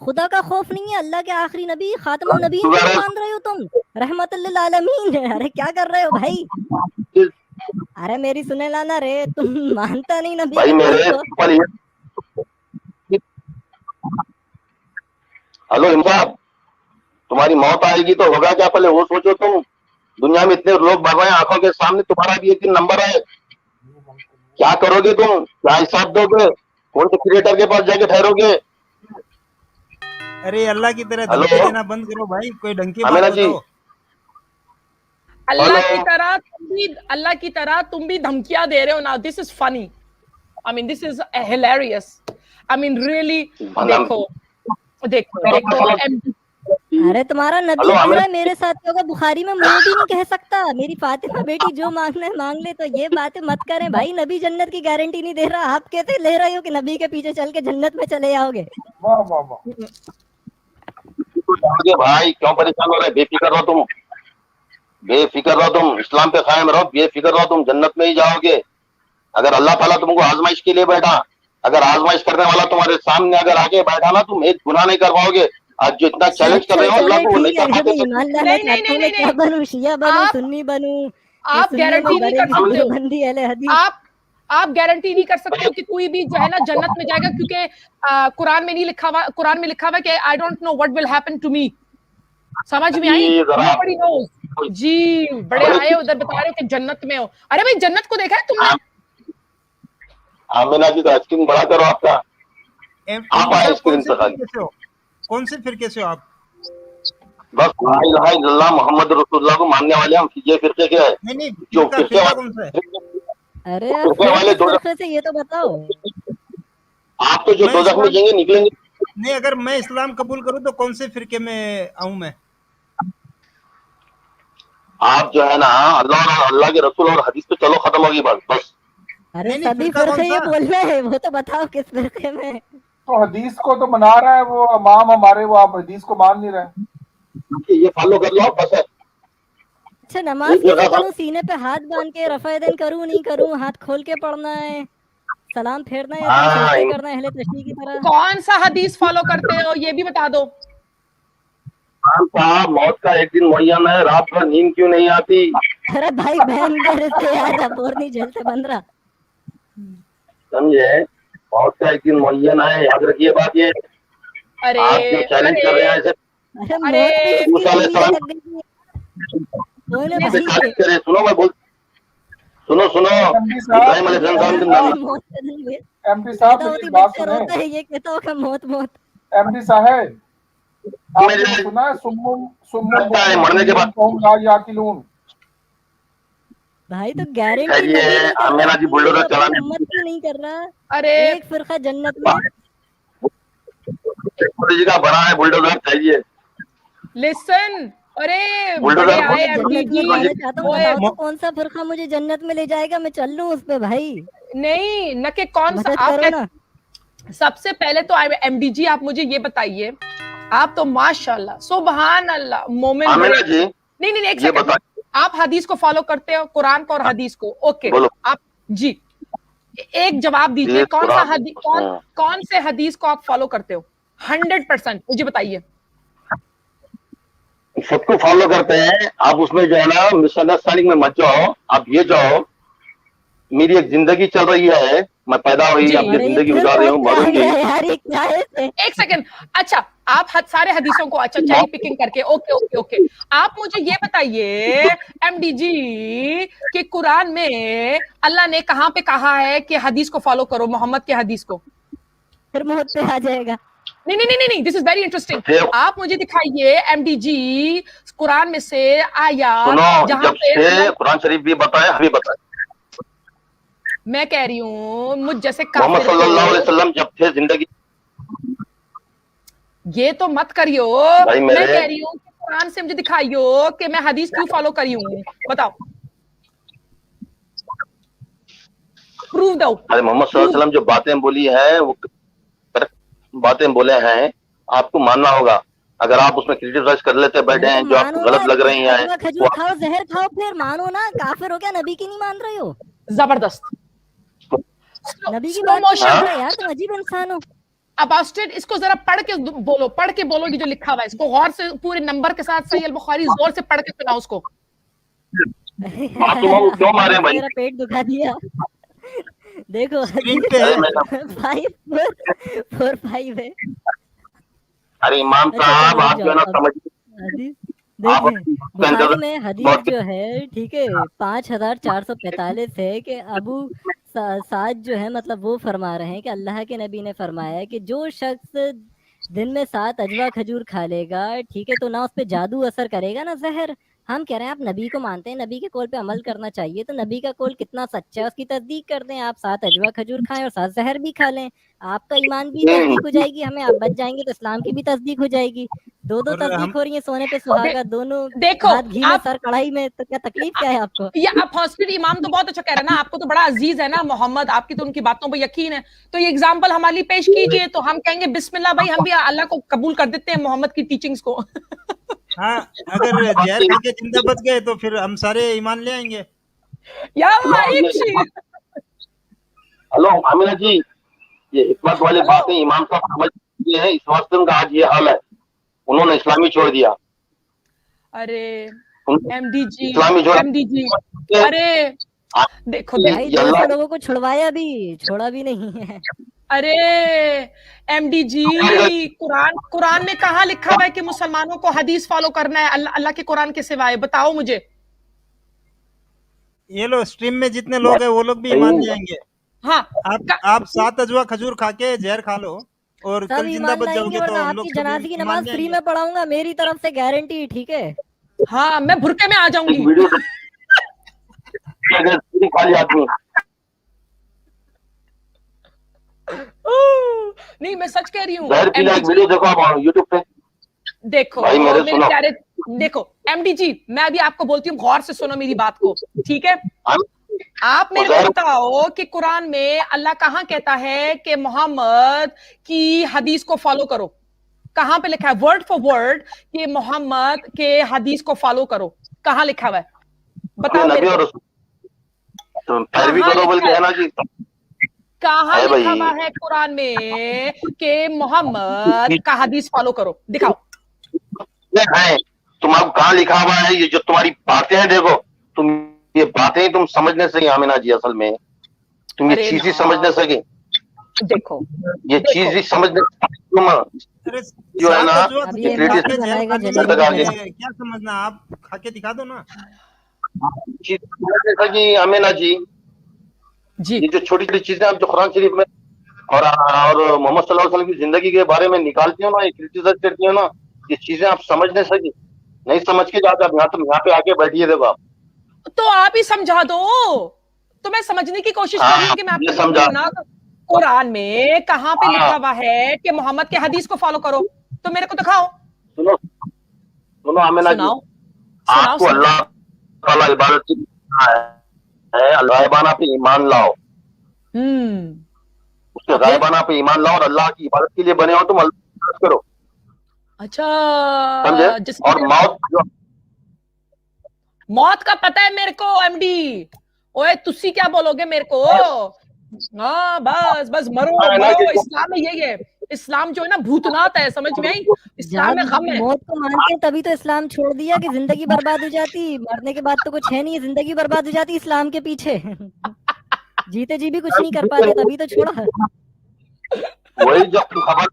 खुदा का खौफ नहीं है, अल्लाह के आखिरी नबी खातमुन नबीय्यीन को नहीं मान रहे हो तुम? रहमतुल लिल आलमीन। अरे क्या कर रहे हो भाई? अरे मेरी सुने लाना रे, तुम मानता नहीं नबी भाई के कौल मेरे को। ऊपर हेलो इमसाब, तुम्हारी मौत आएगी तो होगा क्या, पहले वो सोचो तुम। दुनिया में इतने लोग बढ़ रहे हैं आंखों के सामने, तुम्हारा भी एक दिन नंबर है। क्या करोगे तुम, क्या हिसाब दोगे, कौन से क्रिएटर के पास जाके ठहरोगे? अरे अल्लाह की तरह हेलो? धमकी देना बंद करो भाई, कोई ढंग की बात अमीना जी, बताओ। अल्लाह हेलो? की तरह तुम भी धमकियां दे रहे हो ना। This is funny, I mean this is hilarious, I mean really. देखो देखो देखो, अरे तुम्हारा नबी हेलो, कह रहा है मेरे साथ होगा, बुखारी में मुंह भी नहीं कह सकता। मेरी फातिमा बेटी जो मांगना है मांग ले। तो ये बातें मत करें भाई, नबी जन्नत की गारंटी नहीं दे रहा। आप कैसे ले रहे हो कि नबी के पीछे चल के जन्नत में चले जाओगे? वाह वाह वाह। भाई क्यों परेशान हो रहे, बेफिक्र रहो तुम, बेफिक्र रहो तुम, इस्लाम पे कायम रहो, बेफिक्र रहो तुम, जन्नत में ही जाओगे। अगर अल्लाह ताला तुमको आजमाइश के लिए बैठा, अगर आजमाइश करने वाला तुम्हारे सामने अगर आके बैठा ना, तुम एक गुनाह नहीं कर पाओगे। आज जो इतना चैलेंज कर रहे हो अल्लाह को, वो नहीं कर पाते। ईमान लाना चाहता हूं मैं, क्या बनूं? शिया बनूं, सुन्नी बनूं? आप गारंटी नहीं कर सकते हो। बंदी अहले हदीस। आप गारंटी नहीं कर सकते हो कि कोई भी जो है ना जन्नत में जाएगा, क्योंकि कुरान में नहीं लिखा हुआ, कुरान में लिखा हुआ कि I don't know what will happen to me. समझ में आई? नोबडी नोज जी। बड़े आए उधर बता रहे हो कि जन्नत में हो। अरे भाई जन्नत को देखा है तुमने? आमिना जी का स्क्रीन बड़ा करो आपका, आप आए स्क्रीन पे खाली। कौन से फिरके से हो आप? बस ला इलाहा इल्लल्लाह मोहम्मद रसूलुल्लाह को मानने वाले हम। ये फिरके क्या है नहीं जो फिरका फिरके कौन सा है? अरे यार रुकने फिर वाले किस दो फिरके से ये तो बताओ। आप तो जो मैं दोजख में इस्लाम जाएंगे निकलेंगे। नहीं, अगर मैं इस्लाम कबूल करूं तो कौन से फिरके में आऊं मैं? आप जो है ना अल्लाह और अल्लाह के रसूल और हदीस पे चलो, खत्म होगी बात बस। अरे नहीं नहीं, सभी फिरका कौन फिरके ये सा? बोल रहे हैं, वो तो बताओ किस फिरके में। तो हदीस को तो मना रहा है वो इमाम हमारे, वो आप हदीस को मान नहीं रहे। ये फॉलो कर लो आप बस है। अच्छा नमाज एक कैसे जगह पढ़ूं? सीने पे हाथ बांध के रफ़ायदन करूं नहीं करूं? हाथ खोल के पढ़ना है, सलाम फेरना है या फिर हाँ, सजदे करना है अहले तशरीह की तरह? कौन सा हदीस फॉलो करते हो ये भी बता दो। इमाम साहब मौत का एक दिन मुअय्यन है, रात भर नींद क्यों नहीं आती? अरे भाई बहन दे इसके यार, अब और नहीं झेल से बन रहा। समझे? मौत का एक दिन मुअय्यन है, याद रखिए बात ये। अरे आप जो चैलेंज कर रहे हैं ऐसे अरे अरे, मौत भी इसकी मूसा सुनने अलैहिस्सलाम लग गई है। बोले से भाई चैलेंज करे। सुनो मैं बोल, सुनो सुनो, एमडी साहब, इब्राहिम अलैहिस्सलाम के नाम मौत का दिन भी एमडी साहब पैदा मेरी होती एक बात बच्चे सुने। रोता है, ये कहता होगा मौत मौत। एमडी साहब आपने मेरे- वो सुना है सुम्मुम लगता है मरने के बाद कौम ला याकिलून। भाई तो गारंटी खैर नबी ये नहीं कर रहा, आमेना जी बुलडोजर अपनी चलाने उम्मत की नहीं कर रहा। अरे एक फिरका जन्नत में। मोदी जी का बड़ा है बुलडोजर चाहिए। लिसन, अरे बुलडोजर बड़े को आए मैं एमडी जन्नत में जी। जाना चाहता हूँ, ओए, बताओ तो कौन सा फिरका मुझे जन्नत में ले जाएगा, मैं चल लूं उस पे भाई। नहीं न के कौन सा मदद आप करो ना। सबसे पहले तो एमडी जी आप मुझे ये बताइए, आप तो माशाल्लाह सुभान अल्लाह मोमिन आमेना बड़े। जी नहीं नहीं एक ये सेकंड, बताइए, आप हदीस को फॉलो करते हो, कुरान को और हदीस को? ओके बोलो। आप जी एक जवाब दीजिए, ये कौन सा कुरान- हदीस कौन से हदीस को आप फॉलो करते हो 100%? मुझे बताइए। सबको फॉलो करते हैं आप, उसमें जो है ना मिसअंडरस्टैंडिंग में मत जाओ। आप ये जाओ, मेरी एक जिंदगी चल रही है, मैं पैदा हुई जी। आपकी अरे ये जिंदगी फिर गुजार रही हूँ, मौत पे आ मरूंगी। गया यार, ये क्या है इसे? एक सेकंड, अच्छा आप सारे हदीसों को अच्छा चेरी पिकिंग करके, ओके ओके ओके, आप मुझे ये बताइए एमडी जी कि कुरान में अल्लाह ने कहां पे कहा है कि हदीस को फॉलो करो, मोहम्मद के हदीस को? फिर मौत पे आ जाएगा। नहीं नहीं नहीं नहीं, दिस इज वेरी इंटरेस्टिंग। फिर- आप मुझे दिखाइए एमडी जी कुरान में से आया सुनो, जहां जब पे से कुरान शरीफ भी बताया, हमें बताया मैं कह रही हूँ मुझ जैसे मोहम्मद काफिर सल्लल्लाहु अलैहि को वसल्लम जब थे जिंदगी। ये तो मत करियो। भाई मैं मेरे- कह रही हूँ कि कुरान से मुझे दिखाइयो कि मैं हदीस क्यों फॉलो करी हूँ, बताओ, प्रूव दो। अरे मोहम्मद सल्लल्लाहु अलैहि वसल्लम जो बातें बोली है वो correct बातें बोले हैं, आपको मानना होगा। अगर आप उसमें क्रिटिसाइज कर लेते बैठे अरे हैं तो जो आपको मानो गलत ना, लग रही हैं, अजवा खजूर खाओ, जहर खाओ, फिर मानो ना। काफिर हो क्या? नबी की नहीं मान रहे हो? जबरदस्त नबी की स्लो बात नहीं मोशन। मान रहे यार, तुम अजीब इंसान हो। अबास्टेड, इसको जरा पढ़ के बोलो, पढ़ के बोलो, ये जो लिखा हुआ है इसको गौर से पूरे नंबर के साथ सही अल बुखारी जोर से पढ़ के सुनाओ उसको। आप लोग क्यों मारे भाई? मेरा पेट दुखा दिया। देखो स्क्रीन पे है। 5-4-5 है। अरे इमाम अच्छा, साहब रुक आप जो है ना जाओ, समझ हदीस आप देखें, बुखारी में हदीस जो है, ठीक है, 5445 है कि अबू साद जो है, मतलब वो फरमा रहे हैं कि अल्लाह के नबी ने फरमाया कि जो शख्स दिन में 7 अजवा खजूर खा लेगा, ठीक है, तो ना उस पे जादू असर करेगा ना जहर। हम कह रहे हैं आप नबी को मानते हैं, नबी के कौल पे अमल करना चाहिए, तो नबी का कौल कितना सच्चा है उसकी तस्दीक कर दें। आप 7 अजवा खजूर खाएं और 7 जहर भी खा लें, आपका ईमान भी तस्दीक हो जाएगी, हमें आप बच जाएंगे तो इस्लाम की भी तस्दीक हो जाएगी। दो और तस्दीक हम हो रही है, सोने पे सुहागा, दोनों देखो हाथ घी में, आप, सर कढ़ाई में, तो क्या तकलीफ क्या है आपको? ये आप हॉस्पिटल इमाम तो बहुत अच्छा कह रहे हैं ना, आपको तो बड़ा अजीज है ना मोहम्मद, आपकी तो उनकी बातों पर यकीन है, तो ये एग्जाम्पल हमारे लिए पेश कीजिए, तो हम कहेंगे बिस्मिल्लाह भाई, हम भी अल्लाह को कबूल कर देते हैं मोहम्मद की टीचिंग्स को। हाँ, अगर जहर खा के जिंदा बच गए तो फिर हम सारे ईमान ले आएंगे। या अल्लाह, एक चीज हेलो आमिना जी, ये हिकमत वाली बातें इमाम साहब समझ लिए हैं, इस वास्ते उनका आज ये हाल है, उन्होंने इस्लामी छोड़ दिया। अरे उन- एमडी जी, इस्लामी छोड़ एमडी जी, अरे देखो ये- भाई ये अल्लाह- 200 लोगों को छुड़वाया भी, छोड़ा भी नहीं है। अरे एमडी जी, कुरान में कहा लिखा हुआ है कि मुसलमानों को हदीस फॉलो करना है अल्लाह के कुरान के सिवाय? बताओ मुझे। ये लो स्ट्रीम में जितने लोग हैं वो लोग भी ईमान ले आएंगे। हाँ आप 7 अजवा खजूर खा के जहर खा लो और सब कल जिंदा ईमान बच लाएंगे, जाओगे तो वरना हम लोग आपकी सब जनाजे की ईमान नमाज ले फ्री आएंगे। में पढ़ाऊंगा, मेरी तरफ से गारंटी, ठीक है। हाँ, मैं भुरके में आ जाऊंगी। वीडियो खाली आदमी नहीं, मैं सच कह रही हूँ। जहर पीना एक वीडियो देखो आप यूट्यूब पे। देखो भाई मेरे मेरे सुनो। प्यारे, देखो एमडी जी, मैं अभी आपको बोलती हूँ, गौर से सुनो मेरी बात को, ठीक है? आप मेरे को बताओ कि कुरान में अल्लाह कहाँ कहता है कि मोहम्मद की हदीस को फॉलो करो? कहाँ पे लिखा है वर्ड फॉर वर्ड कि मोहम्मद के हदीस को फॉलो करो? कहाँ लिखा हुआ है बताओ नबी मेरे और को। तो पैरवी करो बोल के है ना जी। कहाँ है लिखा भाई। हुआ है कुरान में कि मोहम्मद का हदीस फॉलो करो? दिखाओ। ये है तुम्हारा कहाँ लिखा हुआ है? ये जो तुम्हारी बातें हैं, देखो तुम ये बातें तुम समझने सके आमिना जी, असल में तुम ये अरे चीज ही ना। समझने सके, देखो ये चीज ही समझने तुम अरे जो है ना सात अजवा अब खजूर ये क्रिटिस खा के माफी जहर बनाएगा, खाने जलेबी में बनाएगा। क्या समझना? आप खा के दिखा दो ना। चीज समझने सके आमिना जी। जी, ये जो छोटी छोटी चीजें आप जो कुरान शरीफ में और मोहम्मद सल्लल्लाहु अलैहि वसल्लम की जिंदगी के बारे में निकालती हो ना, ये क्रिटिसाइज करती हो ना, ये चीजें आप समझने सके, नहीं समझ के जाते आप यहाँ, तुम यहाँ पे आके बैठिए, देखो आप। तो आप ही समझा दो। तो मैं समझने की कोशिश कर रही हूँ कि मैं ये आपको समझा। बोलूं ना, तो कुरान में कहाँ पे लिखा हुआ है कि मोहम्मद के हदीस को फॉलो करो? तो मेरे को दिखाओ। सुनो सुनो आमिना जी, सुनाओ सुनाओ आपको सुनाओ। अल्लाह ताला इबादत की है, अल्लाह गायबाना पे ईमान लाओ, उसके और फिर? गायबाना पे ईमान लाओ और अल्लाह की इबादत के लिए बने हो तुम, अल्लाह की इबादत करो, समझे? अच्छा, जिसमें और मौत का पता है मेरे को एमडी। ओए तुसी क्या बोलोगे मेरे को? हाँ बस बस मरो मरो। इस्लाम में यही है। इस्लाम जो है ना भूतनाथ है, समझ में आई? इस्लाम में जब गम है। मौत को मानते हैं तभी तो इस्लाम छोड़ दिया कि जिंदगी बर्बाद हो जाती, मरने के बाद तो कुछ है नहीं, जिंदगी बर्बाद हो जाती इस्लाम के पीछे। जीते जी भी कुछ नहीं कर पाते, तभी तो छोड़ा। वही जब तुम खबर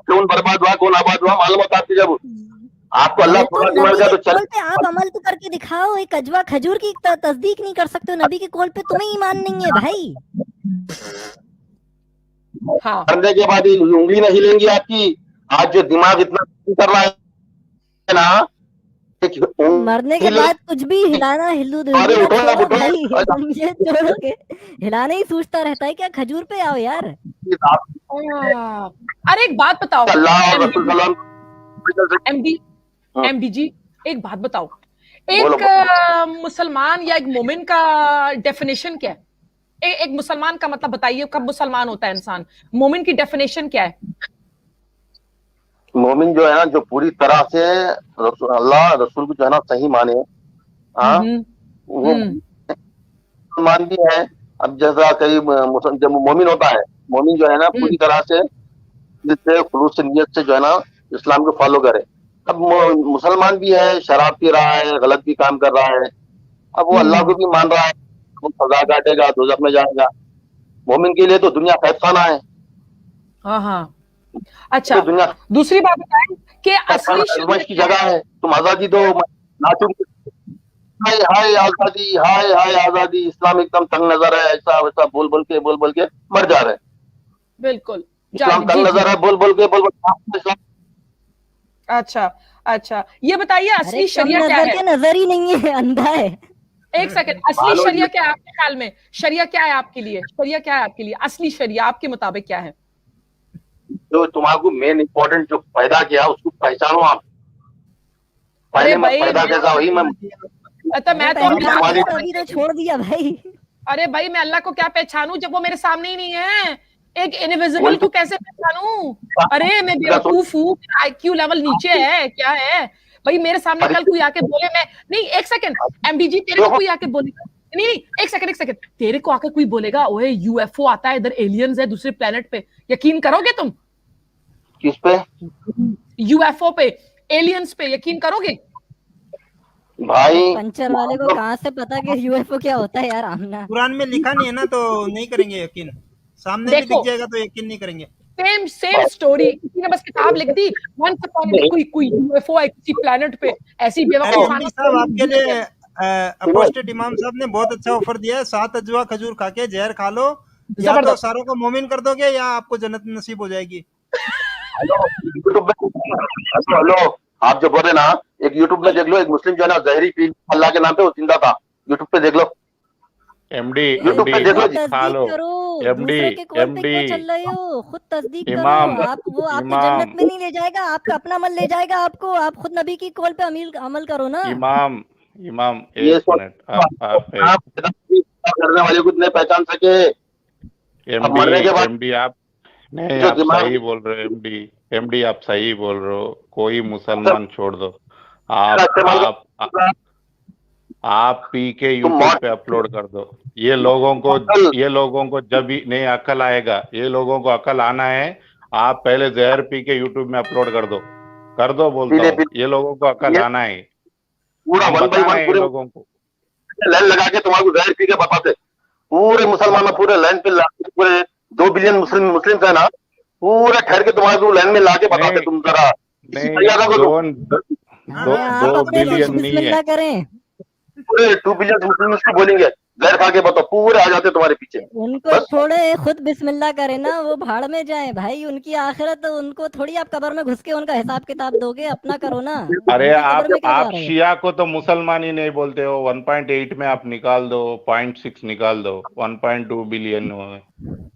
कौन बर्बाद हुआ कौन आबाद हुआ मालूम होता आपकी, जब आपको अल्लाह अरे तो थोड़ा नबी गया के तो चल कौल पे आप अमल तो करके दिखाओ। एक अजवा खजूर की तस्दीक नहीं कर सकते हो, नबी के कौल पे तुम्हें ईमान नहीं है भाई। हाँ करने के बाद उंगली नहीं हिलेंगी आपकी। आज जो दिमाग इतना कर रहा है ना, मरने के बाद कुछ भी हिलाना हिलूना छोड़ो भाई, मुझे छोड़ोगे? हिलाना ही सूझता रहता है क्या? खजूर पे आओ यार। अरे एक बात बताओ अल्लाह और रसूल सल्लल्लाहु अलैहि वसल्लम। एमडी, हाँ। एमडी जी एक बात बताओ। बोलो, एक मुसलमान या एक मोमिन का डेफिनेशन क्या है? एक मुसलमान का मतलब बताइए, कब मुसलमान होता है इंसान? मोमिन की डेफिनेशन क्या है? मोमिन जो है ना, जो पूरी तरह से अल्लाह रसूल को जो है ना सही माने, हाँ, वो मुसलमान भी है। अब जैसा कई जब मोमिन होता है, मोमिन जो है ना पूरी तरह से खुलूस से नियत से जो है ना इस्लाम को फॉलो करे। अब मुसलमान भी है, शराब पी रहा है, गलत भी काम कर रहा है, अब वो अल्लाह को भी मान रहा है, वो सजा काटेगा, दोजख में जाएगा। मोमिन के लिए तो दुनिया कैदखाना है। हाँ हाँ। अच्छा, तो दुनिया दूसरी बात बताएं कि असली आजमाइश की जगह है। तुम आजादी दो, नाचो, हाय हाय आजादी, हाय हाय आजादी, इस्लाम एकदम तंग नजर है, ऐसा वैसा बोल बोल के मर जा रहे हैं। बिल्कुल इस्लाम तंग नजर है, बोल बोल के अच्छा अच्छा, ये बताइए असली शरिया क्या नजर है? के नजर ही नहीं है, अंधा है। एक सेकंड, असली शरिया क्या है आपके ख्याल में? शरिया क्या है आपके लिए? शरिया क्या है आपके लिए? असली शरिया आपके मुताबिक क्या है? जो तुम्हारे मेन इंपॉर्टेंट जो पैदा किया उसको पहचानो आप। अरे पहले मैं भाई पैदा कैसा वही मैं अच्छा, मैं तो अभी तो छोड़ दिया भाई। अरे भाई मैं अल्लाह को क्या पहचानूं जब वो मेरे सामने ही नहीं है? एक इनविजिबल को कैसे पहचानूं? अरे मैं बेवकूफ हूँ, आईक्यू लेवल नीचे है क्या है भाई? मेरे सामने कल कोई आके बोले, मैं नहीं, एक सेकंड एमडी जी, तेरे को कोई आके बोलेगा, नहीं नहीं एक सेकंड, तेरे को आके कोई बोलेगा ओए यूएफओ आता है इधर, एलियंस है दूसरे प्लेनेट पे, यकीन करोगे तुम? किस पे? यूएफओ पे, एलियंस पे यकीन करोगे? भाई पंचर वाले को कहाँ से पता कि यूएफओ क्या होता है यार? आमना कुरान में लिखा नहीं है ना, तो नहीं करेंगे यकीन। सामने भी दिख जाएगा तो यकीन नहीं करेंगे। सेम स्टोरी, किसी ने बस किताब लिख दी, वंस अपॉन कोई यूएफओ है किसी प्लेनेट पे, ऐसी बेवकूफाना। साहब आपके लिए अपोस्टेट इमाम साहब ने बहुत अच्छा ऑफर दिया है, 7 अजवा खजूर खा के जहर खा लो, या तो सारों को मोमिन कर दोगे या आपको जन्नत नसीब हो जाएगी। हेलो, आप जो बोले ना, एक यूट्यूब में देख लो, एक मुस्लिम जो है ना जहरी पी अल्लाह के नाम पे वो जिंदा था, यूट्यूब पे देख लो। एमडी यूट्यूब पे एमडी देखो खुद जी। खा तस्दीक लो करो, एमडी दूसरे के कॉल पे एमडी क्यों चल रहे हो? खुद तस्दीक करो। इमाम आप वो आपको इमाम जन्नत में नहीं ले जाएगा, आपका अपना अमल ले जाएगा आपको। आप खुद नबी की कॉल पे अमल करो ना। इमाम इमाम ये एक मिनट आप करने वाले को नहीं पहचान सके। अब एमडी मरने के बाद एमडी आप नहीं, जो आप दिमाग सही बोल रहे हो एमडी एमडी आप सही बोल रहे हो। कोई मुसलमान छोड़ दो, आप आप पी के तुम यूट्यूब पे अपलोड कर दो। ये लोगों को जब भी नहीं अकल आएगा, ये लोगों को अकल आना है। आप पहले जहर पी के यूट्यूब में अपलोड कर दो बोलता हूँ। ये लोगों को अकल आना है। पूरा हम 1 by 1 बताना है पूरे लोगों को। लाइन लगा के तुम्हारे को जहर पी के बताते। पूरे मुसलमान पूरे लाइन पे पूरे 2 बिलियन मुस्लिम है ना, पूरे ठहर के तुम्हारे को लाइन में ला के बताते। नहीं, तुम जरा नहीं, अरे आप दो अपने बिलियन नहीं बिस्मिल्लाह है। करें। पूरे 2 बिलियन मुस्लिम उसको बोलेंगे जहर खा के बताओ, पूरे आ जाते तुम्हारे पीछे। उनको छोड़े, खुद बिस्मिल्लाह करें ना, वो भाड़ में जाए भाई। उनकी आखिरत, उनको थोड़ी आप कब्र में घुस के उनका हिसाब किताब दोगे। अपना करो ना। अरे उनकी कब्र में क्यों जा आप रहे हो? शिया को तो मुसलमान ही नहीं बोलते हो। 1.8 में आप निकाल दो, 0.6 निकाल दो, 1.2 बिलियन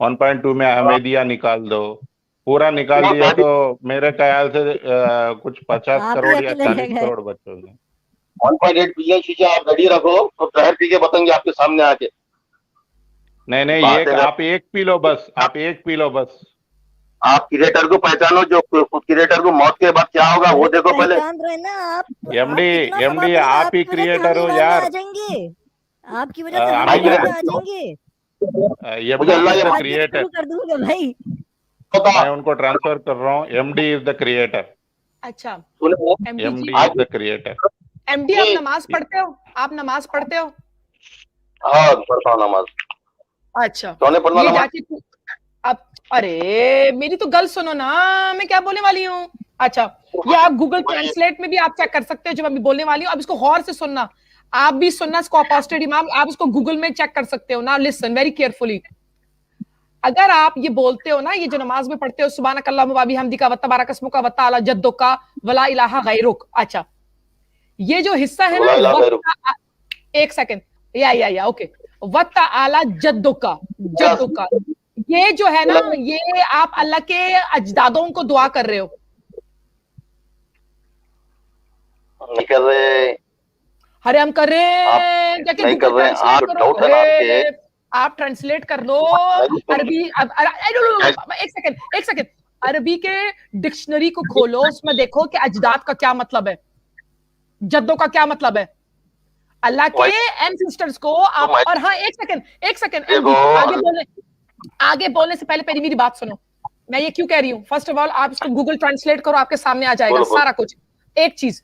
1.2 में अहमदिया निकाल दो। पूरा निकाल दिया तो मेरे ख्याल से कुछ 50 आप ही करोड़ या अकेले 40 रह गए। करोड़ बच्चे होंगे। 1.8 बिलियन शीशा आप रेडी रखो, तो जहर पी के बताएंगे आपके सामने आके। नहीं आप एक पी लो बस, आप एक पी लो बस। आप क्रिएटर को पहचानो, जो क्रिएटर को मौत के बाद क्या होगा वो देखो पहले। पहचान रहे ना आप। एमडी आप ही क्रिएटर हो यार। आ जाएंगे आपकी वजह से, हम हम ही आ जाएंगे। मुझे अल्लाह एमडी ये इज द आज क्रिएटर। शुरू कर दूंगा भाई। मैं उनको ट्रांसफर कर रहा हूँ। MD is the creator. अच्छा सुनो, MD MD is the creator. आप नमाज पढ़ते हो? आप नमाज पढ़ते हो? हाँ पढ़ता हूँ नमाज। अच्छा कौन पढ़ना ये नमाज? जाके अब, अरे मेरी तो गल सुनो ना, मैं क्या बोलने वाली हूँ। अच्छा ये आप गूगल ट्रांसलेट में भी आप चेक कर सकते हो जो मैं अभी बोलने वाली हूँ। अब इसको गौर से सुनना, आप भी सुनना इसको। अपोस्टेट इमाम, आप इसको गूगल में चेक कर सकते हो ना। Listen very carefully. अगर आप ये बोलते हो ना, ये जो नमाज में पढ़ते हो, सुबानक अल्लाहुम्मा व बिहम्दिका व तबारक अस्मुका व तआला जद्दुका वला इलाहा गैरुक। अच्छा ये जो हिस्सा है ना, एक सेकंड, या ओके, व तआला जद्दुका, ये जो है ना, ये आप अल्लाह के अजदादों को दुआ कर रहे हो। नहीं कर रहे। अरे हम कर रहे हैं, जाके नहीं कर रहे हैं, आप डाउट है आपके। आप ट्रांसलेट कर लो अरबी। एक सेकंड, अरबी के डिक्शनरी को खोलो, उसमें देखो कि अजदाद का क्या मतलब है, जद्दों का क्या मतलब है, अल्लाह के एंसेस्टर्स को आप। और हाँ एक सेकंड आगे बोलने से पहले मेरी बात सुनो। मैं ये क्यों कह रही हूँ, फर्स्ट ऑफ ऑल आप इसको गूगल ट्रांसलेट करो, आपके सामने आ जाएगा सारा कुछ। एक चीज,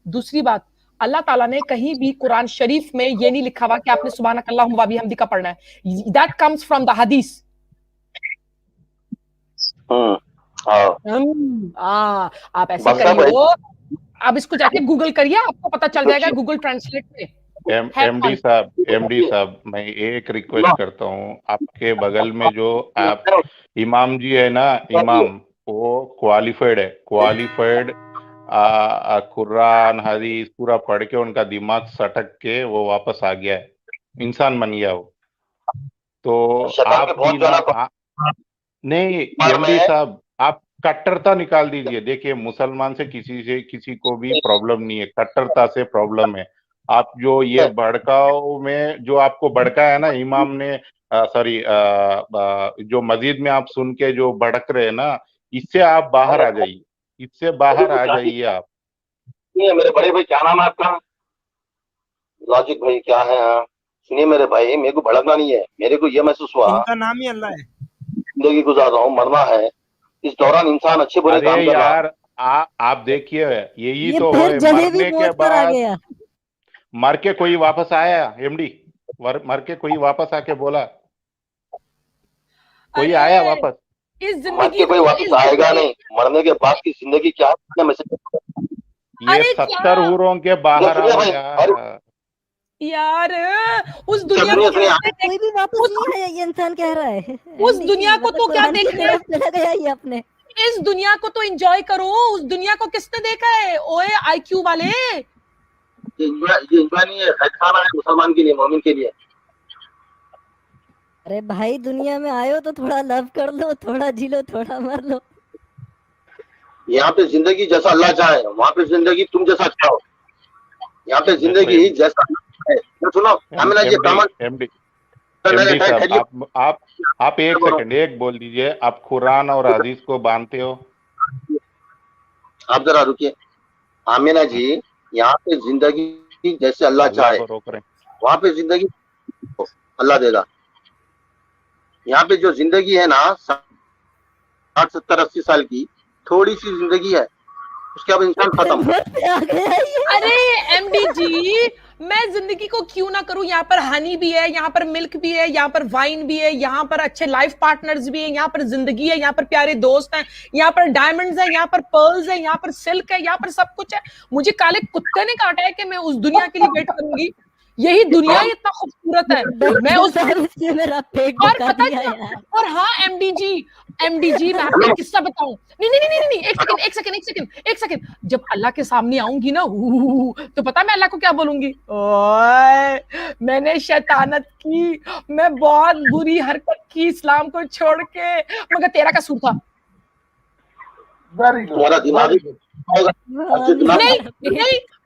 दूसरी बात, अल्लाह ताला ने कहीं भी कुरान शरीफ में ये नहीं लिखा हुआ कि आपने सुभानक अल्लाहुम्मा व बिहम्दिका पढ़ना है। दैट कम्स फ्रॉम द हदीस। आप ऐसे करिए, आप इसको जाके गूगल करिए, आपको पता चल जाएगा गूगल ट्रांसलेट में। एमडी साहब, मैं एक रिक्वेस्ट करता हूँ। आपके बगल में जो आप इमाम जी है ना, इमाम वो क्वालिफाइड कुरान हदीस पूरा पढ़ के उनका दिमाग सटक के वो वापस आ गया है, इंसान बन गया वो। तो आप भी ना, नहीं एमडी साहब, आप कट्टरता निकाल दीजिए। देखिए मुसलमान से किसी को भी प्रॉब्लम नहीं है, कट्टरता से प्रॉब्लम है। आप जो ये भड़काओ में जो आपको भड़काया ना इमाम ने, सॉरी, जो मस्जिद में आप सुन के जो भड़क रहे हैं ना, इससे आप बाहर आ जाइए, इससे बाहर आ जाइए आप। मेरे बड़े भाई क्या नाम है आपका? लॉजिक भाई क्या है? सुनिए मेरे भाई, मेरे को भड़कना नहीं है। मेरे को ये महसूस हुआ इनका नाम ही अल्लाह है, जिंदगी गुजार रहा हूँ, मरना है, इस दौरान इंसान अच्छे बुरे काम कर रहा है। यार आप देखिए, यही ये तो फिर है, जलेबी मरने के मोड़ पर आ बाद गया। मर के कोई वापस आया एमडी? मर के कोई वापस आके बोला? कोई आया वापस? इस मर जिंदगी के कोई वापस आएगा नहीं। मरने के बाद की जिंदगी क्या है? ये 70 हूरों के बाहर आओ यार, उस दुनिया को कोई भी वापस नहीं आया, ये इंसान कह रहा है। उस दुनिया को तो क्या देखते हैं? चला गया ये अपने। इस दुनिया को तो एंजॉय करो, उस दुनिया को किसने देखा है? ओए आईक्यू वाले, ये एंजॉय नहीं है, खाना है मुसलमान के लिए, मोमिन के लिए। अरे भाई दुनिया में आए हो तो थोड़ा लव कर लो, थोड़ा जी लो, थोड़ा मर लो। यहाँ पे जिंदगी जैसा अल्लाह चाहे, वहाँ पे जिंदगी तुम जैसा चाहो। यहाँ पे जिंदगी ही जैसा अल्लाह चाहे। तो सुनो आमिना जी, कमेंट एमडी साहब, आप एक सेकंड एक बोल दीजिए, आप कुरान और हदीस को मानते हो? आप जरा रुकिए। आमिना जी, यहाँ पे जिंदगी जैसे अल्लाह चाहे, रोक रहे हैं। वहाँ पे जिंदगी अल्लाह देगा। यहाँ पे जो जिंदगी है ना 60 70 80 साल की, थोड़ी सी जिंदगी है, उसके बाद इंसान खत्म। अरे एमडी जी, मैं जिंदगी को क्यों ना करूं? यहाँ पर हनी भी है, यहाँ पर मिल्क भी है, यहाँ पर वाइन भी है, यहाँ पर अच्छे लाइफ पार्टनर्स भी हैं, यहाँ पर जिंदगी है, यहाँ पर प्यारे दोस्त हैं, यहाँ पर डायमंड्स है, यहाँ पर पर्ल्स है, यहाँ पर सिल्क है, यहाँ पर सब कुछ है। मुझे काले कुत्ते ने काटा है कि मैं उस दुनिया के लिए वेट करूंगी? यही दुनिया ही इतना खूबसूरत है। मैं उस मेरा पेट और दुखा पता दिया क्या, यार। और हाँ एमडी जी मैं आपको एक किस्सा बताऊं। नहीं, एक सेकंड। जब अल्लाह के सामने आऊंगी ना, तो पता मैं अल्लाह को क्या बोलूंगी? ओए मैंने शैतानत की, मैं बहुत बुरी हरकत की इस्लाम को छोड़ के, मगर तेरा कसूर था। वेरी गुड, तुम्हारा दिमाग ही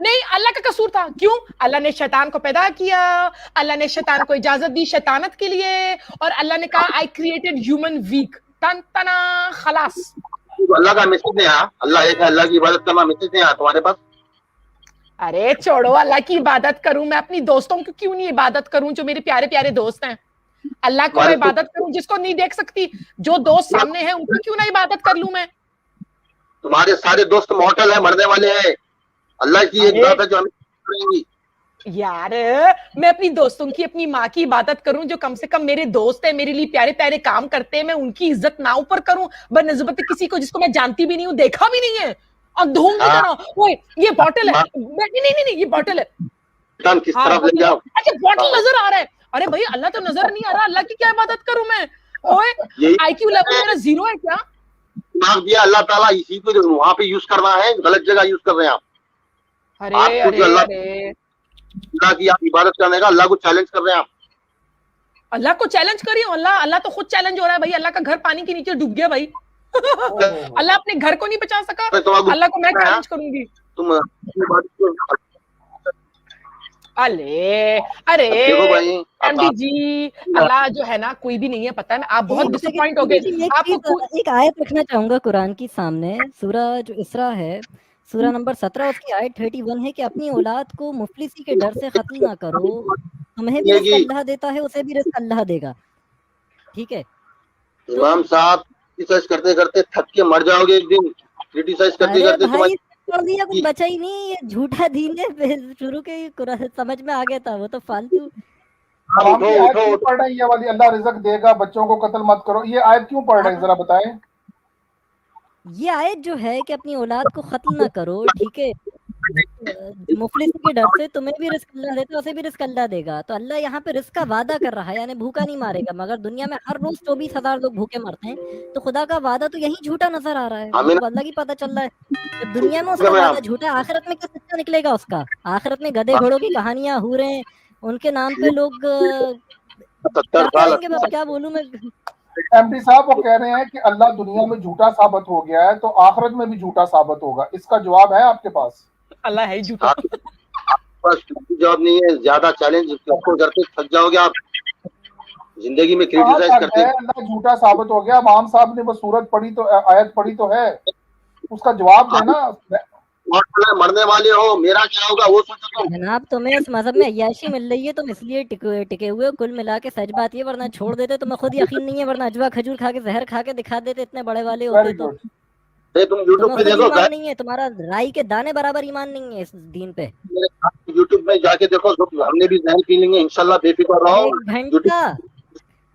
नहीं, अल्लाह का कसूर था। क्यों? अल्लाह ने शैतान को पैदा किया, अल्लाह ने शैतान को इजाजत दी शैतानत के लिए, और अल्लाह ने कहा आई क्रिएटेड ह्यूमन वीक, तन तना खलास। अल्लाह का मैसेज नहीं आया, अल्लाह एक है, अल्लाह की इबादत करना मैसेज नहीं आया तुम्हारे पास? अरे छोड़ो, अल्लाह की इबादत करूं मैं, अपनी दोस्तों की क्यों नहीं इबादत करूं जो मेरे प्यारे प्यारे दोस्त हैं? अल्लाह को मैं इबादत करूं जिसको नहीं देख सकती, जो दोस्त सामने है उनको क्यों ना इबादत कर लूं मैं? तुम्हारे सारे दोस्त मॉर्टल है, मरने वाले हैं। अल्लाह की एक बात है जो हमें करेंगी। यार मैं अपनी दोस्तों की, अपनी माँ की इबादत करूं जो कम से कम मेरे दोस्त है, मेरे लिए प्यारे प्यारे काम करते हैं, मैं उनकी इज्जत ना ऊपर करूं बनिस्बत किसी को जिसको मैं जानती भी नहीं हूं, देखा भी नहीं है, और धूम की तरह ओए ये बॉटल है, नहीं ये बॉटल है, किस तरफ ले जाओ? अच्छा बॉटल नजर आ रहा है, अरे भाई अल्लाह तो नजर नहीं आ रहा, अल्लाह की क्या इबादत करूं मैं? ओए आईक्यू लेवल मेरा 0 है क्या? दिमाग दिया अल्लाह ताला, इसी को वहां पे यूज करना है, गलत जगह यूज कर रहे हैं आप। अरे अल्लाह की आप इबादत करने का, अल्लाह को चैलेंज कर रहे हैं आप। अल्लाह को चैलेंज करिए? अल्लाह तो खुद चैलेंज हो रहा है भाई। अल्लाह का घर पानी के नीचे डूब गया भाई। अल्लाह अपने घर को नहीं बचा सका, अल्लाह को मैं चैलेंज करूंगी। तुम अरे एमडी जी, अल्लाह जो है ना कोई भी नहीं है, पता है आप बहुत डिसअपॉइंट हो गए। आपको एक आयत रखना चाहूंगा कुरान की सामने, सूरा जो इसरा है, सूरा नंबर 17, उसकी आयत 31 है कि अपनी औलाद को मुफलिसी के डर से कत्ल ना करो, तुम्हें भी रिस्क अल्लाह देता है, उसे भी रिस्क अल्लाह देगा। ठीक है इमाम साहब, क्रिटिसाइज करते करते थक के मर जाओगे एक दिन। क्रिटिसाइज करते करते भाई छोड़ दिया, कुछ बचा ही नहीं। ये झूठा दीन है, शुरू के कुरान समझ में आ गया था, वो तो फालतू। पढ़ रहे हैं ये वाली, अल्लाह रिज़्क देगा, बच्चों को कत्ल मत करो, ये आयत क्यों पढ़ रहे हैं जरा बताएं? ये आयत जो है कि अपनी औलाद को कत्ल ना करो, ठीक है, मुफलिस के डर से, तुम्हें भी रिस्क अल्लाह देता है, उसे भी रिस्क अल्लाह देगा। तो अल्लाह यहाँ पे रिस्क का वादा कर रहा है, यानी भूखा नहीं मारेगा, मगर दुनिया में हर रोज 24,000 लोग भूखे मरते हैं, तो खुदा का वादा तो यही झूठा नजर आ रहा है। तो अल्लाह की पता चल रहा है दुनिया में उसका वादा झूठा है, आखिरत में क्या सच्चा निकलेगा उसका? आखिरत में गधे घोड़ों की कहानियां हो रहे हैं, उनके नाम पे लोग क्या बोलूं मैं। एमडी साहब वो कह रहे हैं कि अल्लाह दुनिया में झूठा साबित हो गया है, तो आखिरत में भी झूठा साबित होगा। इसका जवाब है आपके पास? अल्लाह है झूठा। बस जवाब नहीं है, ज्यादा चैलेंज करते थक जाओगे आप। जिंदगी में क्रिटिसाइज करते हैं, अल्लाह झूठा साबित हो गया। इमाम साहब ने वो सूरत पढ़ी तो, आयत पढ़ी तो है, उसका जवाब देना। मरने वाले हो, मेरा क्या होगा वो सोचो। जनाब तुम्हें इस मजहब में अय्याशी मिल रही है, तुम इसलिए टिके हुए हो। कुल मिला के सच बात ये, वरना छोड़ देते, तुम्हें खुद यकीन नहीं है, वरना अजवा खजूर खा के जहर खा के दिखा देते, इतने बड़े वाले होते तो। तुम यूट्यूब पे देखो, ईमान नहीं है तुम्हारा, राई के दाने बराबर ईमान नहीं है इस दीन पे। यूट्यूब में जाके देखो, हमने भी जहर पी लेंगे इंशाल्लाह, बेफिक्र रहो। घंटा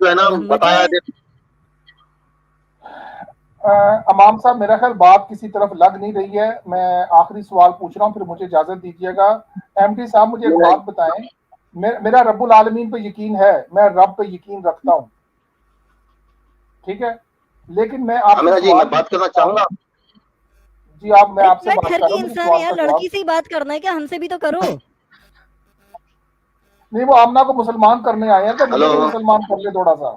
जो है ना बताया। इमाम साहब मेरा ख्याल बात किसी तरफ लग नहीं रही है, मैं आखिरी सवाल पूछ रहा हूँ, फिर मुझे इजाजत दीजिएगा। एमडी साहब मुझे एक बात बताएं, मेरा रब्बुल आलमीन पे यकीन है, मैं रब पे यकीन रखता हूँ, ठीक है, लेकिन मैं आपसे बात करना चाहूंगा जी। मैं आपसे बात कर रहा हूँ, इंसान यार, लड़की से ही बात करना है क्या? हमसे भी तो करो। नहीं, वो आमना को मुसलमान करने आए हैं, तो मुझे भी मुसलमान कर ले थोड़ा सा।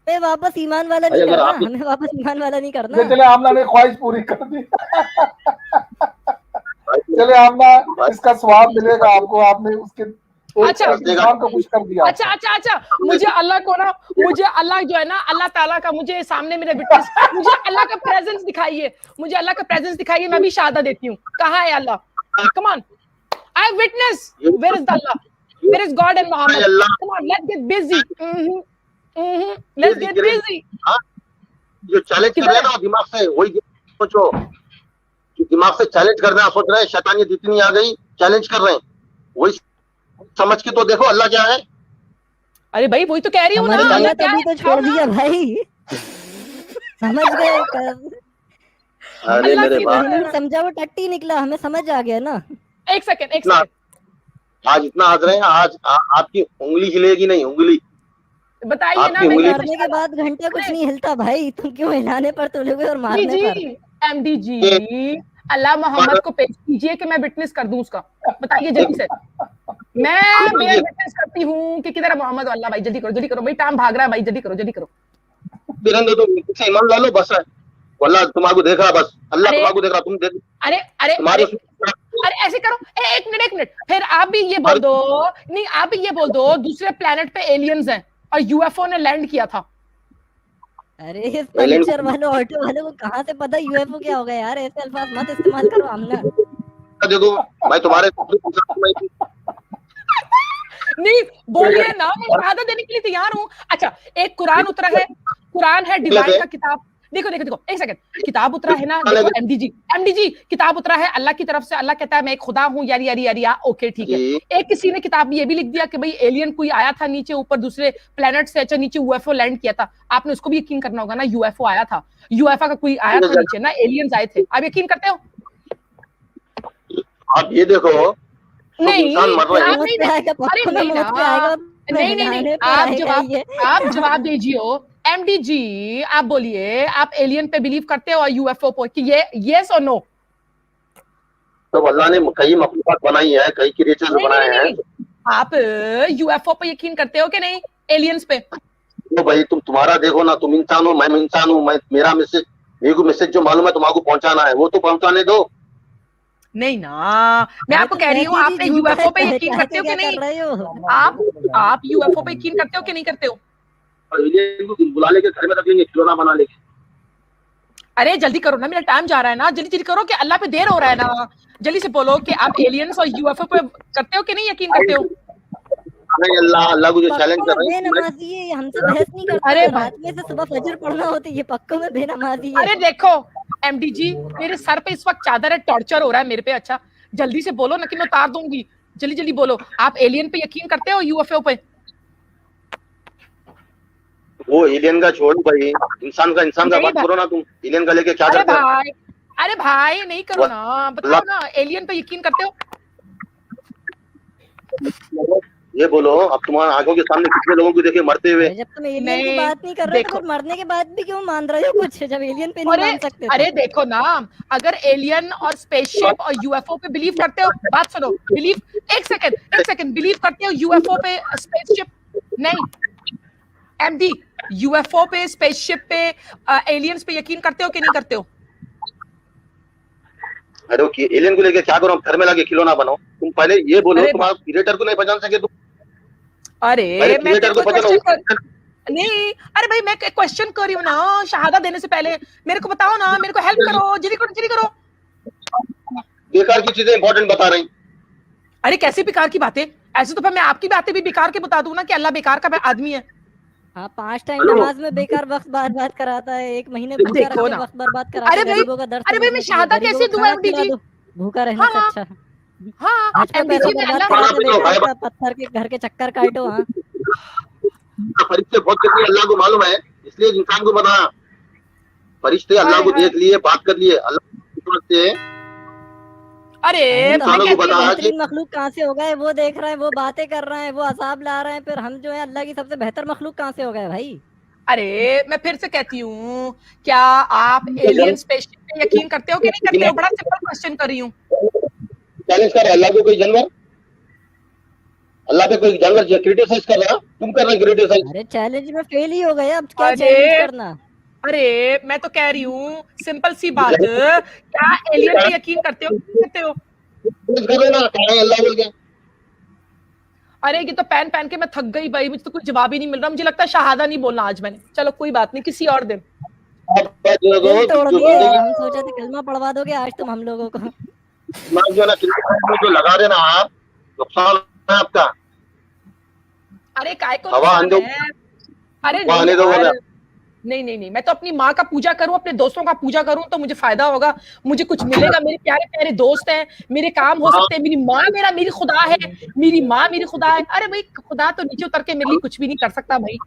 हमें वापस ईमान वाला नहीं करना, हमें वापस ईमान वाला नहीं करना। ये चले, आमना ने ख्वाहिश पूरी कर दी। चले आमना, इसका स्वाब मिलेगा आपको, आपने उसके अच्छा इंसान को खुश कर दिया। अच्छा मुझे अल्लाह जो है ना, अल्लाह ताला का मुझे सामने मेरे विटनेस, मुझे अल्लाह का प्रेजेंस दिखाइए, मुझे अल्लाह का प्रेजेंस दिखाइए, मैं भी शहादा देती हूँ। कहाँ है Allah? Come on, I witness, where is the Allah, where is God and Mohammed? Come on, let's get busy, let's get busy. जो चैलेंज कर रहे हैं ना दिमाग से, वही सोचो, दिमाग से चैलेंज करना सोच रहे हैं, शैतानियत इतनी आ गई, चैलेंज कर रहे हैं, वही समझ के तो देखो अल्लाह क्या है। अरे भाई वही तो कह रही हूँ ना, अल्लाह तभी तो छोड़ दिया भाई, समझ गए? अरे मेरे भाई, समझा, वो टट्टी निकला, हमें समझ आ गया ना। एक सेकंड आज इतना हंस रहे हैं, आज आपकी उंगली हिलेगी नहीं, उंगली बताइए ना। मारने के बाद घंटा कुछ नहीं हिलता भाई, तुम क्यों हिलाने पर तुलोगे और मारने पर? एमडी जी, अल्लाह मोहम्मद को पेश कीजिए कि मैं विटनेस कर दूं उसका, बताइए जल्दी से। मैं विटनेस करती हूँ कि किधर है मोहम्मद अल्लाह? भाई जल्दी करो भाई, टाइम भाग रहा है भाई, जल्दी करो। तो ईमान ला लो बस है, अल्लाह तुम्हारे देख रहा, बस अल्लाह तुम्हारे देख रहा, तुम देख। अरे ऐसे करो, एक मिनट, फिर आप भी ये बोल दो, नहीं आप भी ये बोल दो दूसरे प्लेनेट पे एलियंस हैं और यूएफओ ने लैंड किया था। अरे इस पंचर वालों, ऑटो वालों को कहाँ से पता यूएफओ क्या होगा यार? ऐसे अल्फाज मत इस्तेमाल करो। आमना देखो भाई, तुम्हारे नहीं बोलिए ना, मैं शहादत देने के लिए तैयार हूँ। अच्छा, एक कुरान उतरा है, कुरान है डिवाइन का किताब। देखो एक सेकंड, किताब उतरा है ना, देखो एमडी जी किताब उतरा है अल्लाह की तरफ से। अल्लाह कहता है मैं खुदा हूँ, यारी ओके ठीक है। एक किसी ने किताब ये भी लिख दिया कि भाई एलियन कोई आया था नीचे ऊपर दूसरे प्लेनेट से, अच्छा नीचे यूएफओ लैंड किया था। आपने उसको भी यकीन करना होगा ना, यूएफओ आया था, यूएफओ का कोई आया था नीचे ना, एलियंस आए थे। आप यकीन करते हो? आप ये देखो, नहीं, आप जवाब दीजिए। एमडी जी आप बोलिए, आप एलियन पे बिलीव करते हो और यूएफओ पे कि ये यस और नो? तो अल्लाह ने कई मखलूकात बनाई है, कई क्रिएचर्स बनाए हैं। आप यूएफओ पे यकीन करते हो कि नहीं, एलियंस पे? तो भाई तुम्हारा देखो ना, तुम इंसान हो, मैं इंसान हूँ, मेरा मैसेज, मेरे को मैसेज जो मालूम है तुम्हारे को पहुंचाना है, वो तो पहुंचाने दो। नहीं ना, मैं आपको कह रही हूँ, आप यूएफओ पे यकीन करते हो कि नहीं? आप यूएफओ पे यकीन करते हो कि नहीं करते हो? बुला लेके घर में रख लेंगे, खिलौना बना लेंगे। अरे जल्दी करो ना, मेरा टाइम जा रहा है ना, जल्दी करो कि अल्लाह पे देर हो रहा है ना, जल्दी से बोलो कि आप एलियंस और यूएफओ पे करते हो कि नहीं यकीन करते हो? नहीं, अल्लाह को जो चैलेंज कर रहे हैं, बेनमाजी है, हमसे बहस नहीं करते। अरे रात में से सुबह फजर पढ़ना होती है, पक्का में बेनमाजी है। अरे देखो एमडी जी, मेरे सर पे इस वक्त चादर है, टॉर्चर हो रहा है मेरे पे। अच्छा जल्दी से बोलो ना कि मैं उतार दूंगी, जल्दी बोलो। आप एलियन पे यकीन करते हो यूएफओ पे? वो एलियन का छोड़ो भाई, इंसान का बात करो ना, तुम एलियन का लेके क्या करते हो? अरे भाई नहीं करो ना, बताओ ना, एलियन पे यकीन करते हो? ये बोलो, अब तुम्हारे आंखों के सामने कितने लोगों को देखे मरते हुए। जब तुम एलियन की बात नहीं कर रहे तो मरने के बाद भी क्यों मान रहे हो कुछ, जब एलियन पे नहीं मान सकते? अरे देखो ना, अगर एलियन और स्पेसशिप और यूएफओ पे बिलीव करते हो, बात सुनो, बिलीव, एक सेकंड, बिलीव करते हो यूएफओ पे, स्पेसशिप नहीं, एमडी यूएफओ पे, स्पेसशिप पे, एलियंस पे यकीन करते हो कि नहीं करते हो? अरे एलियन को लेके क्या करो, घर में लाके खिलौना बनाओ। तुम पहले ये बोलो, तुम्हारे क्रिएटर को नहीं पहचान सके तुम? अरे मैं नहीं, अरे भाई मैं क्वेश्चन कर रही हूँ ना, शहादा देने से पहले मेरे को बताओ ना, मेरे को हेल्प करो, जल्दी करो। बेकार की चीजें इंपॉर्टेंट बता रही। अरे कैसी बेकार की बातें? ऐसे तो फिर मैं आपकी बातें भी बेकार के बता दूं ना कि अल्लाह बेकार का आदमी है। हाँ, 5 टाइम नमाज में बेकार वक्त बर्बाद कराता है, 1 महीने भूखा रख के वक्त बर्बाद कराता है, गरीबों का दर्द। अरे भाई मैं शहादा कैसे दूं एमडी जी? भूखा रहने से अच्छा। हाँ एमडी जी ने अल्लाह पत्थर के घर के चक्कर काटो। हाँ, फरिश्ते बहुत करके अल्लाह को मालूम है, इसलिए इंसान को बताया। फरिश्ते अल्लाह को देख लिए, बात कर लिए, अल्लाह से। अरे बेहतरीन मखलूक कहाँ से हो गए? वो देख रहे हैं, वो बातें कर रहे हैं, वो अजाब ला रहे हैं, फिर हम जो है अल्लाह की सबसे बेहतर मखलूक कहाँ से हो गए भाई? अरे मैं फिर से कहती हूँ, क्या आप एलियन स्पेसशिप पे यकीन करते हो कि नहीं करते हो? बड़ा सिंपल क्वेश्चन कर रही हूँ। चैलेंज कर अल्लाह को कोई जानवर, अल्लाह पे कोई जंगल क्रिटिसाइज कर रहा, तुम कर रहे क्रिटिसाइज। अरे चैलेंज में फेल ही हो गए, अब क्या अरे, चैलेंज करना। अरे मैं तो कह रही हूँ सिंपल सी बात, क्या एलियन पे यकीन करते हो, करते हो? करो ना, कहाँ है अल्लाह बोल के। अरे ये तो पहन पहन के मैं थक गई भाई, मुझे तो कुछ जवाब ही नहीं मिल रहा। मुझे लगता है शहादा नहीं बोलना आज मैंने। चलो कोई बात नहीं, किसी और दिन। दिल तोड़ दिए, हम सोचे थे कलमा पढ़वा दोगे आज तुम हम लोगों को। जो ना जो लगा देना आप, नुकसान है आपका। अरे काय को हवा नुकसान आने दो। है? अरे हवा आने दो नहीं बोला। यार, नहीं नहीं नहीं, मैं तो अपनी माँ का पूजा करूं, अपने दोस्तों का पूजा करूं तो मुझे फायदा होगा, मुझे कुछ मिलेगा। मेरे प्यारे प्यारे दोस्त हैं, मेरे काम हो सकते हैं। मेरी माँ मेरी खुदा है, मेरी माँ मेरी खुदा है। अरे भाई खुदा तो नीचे उतर के मेरे लिए कुछ भी नहीं कर सकता भाई।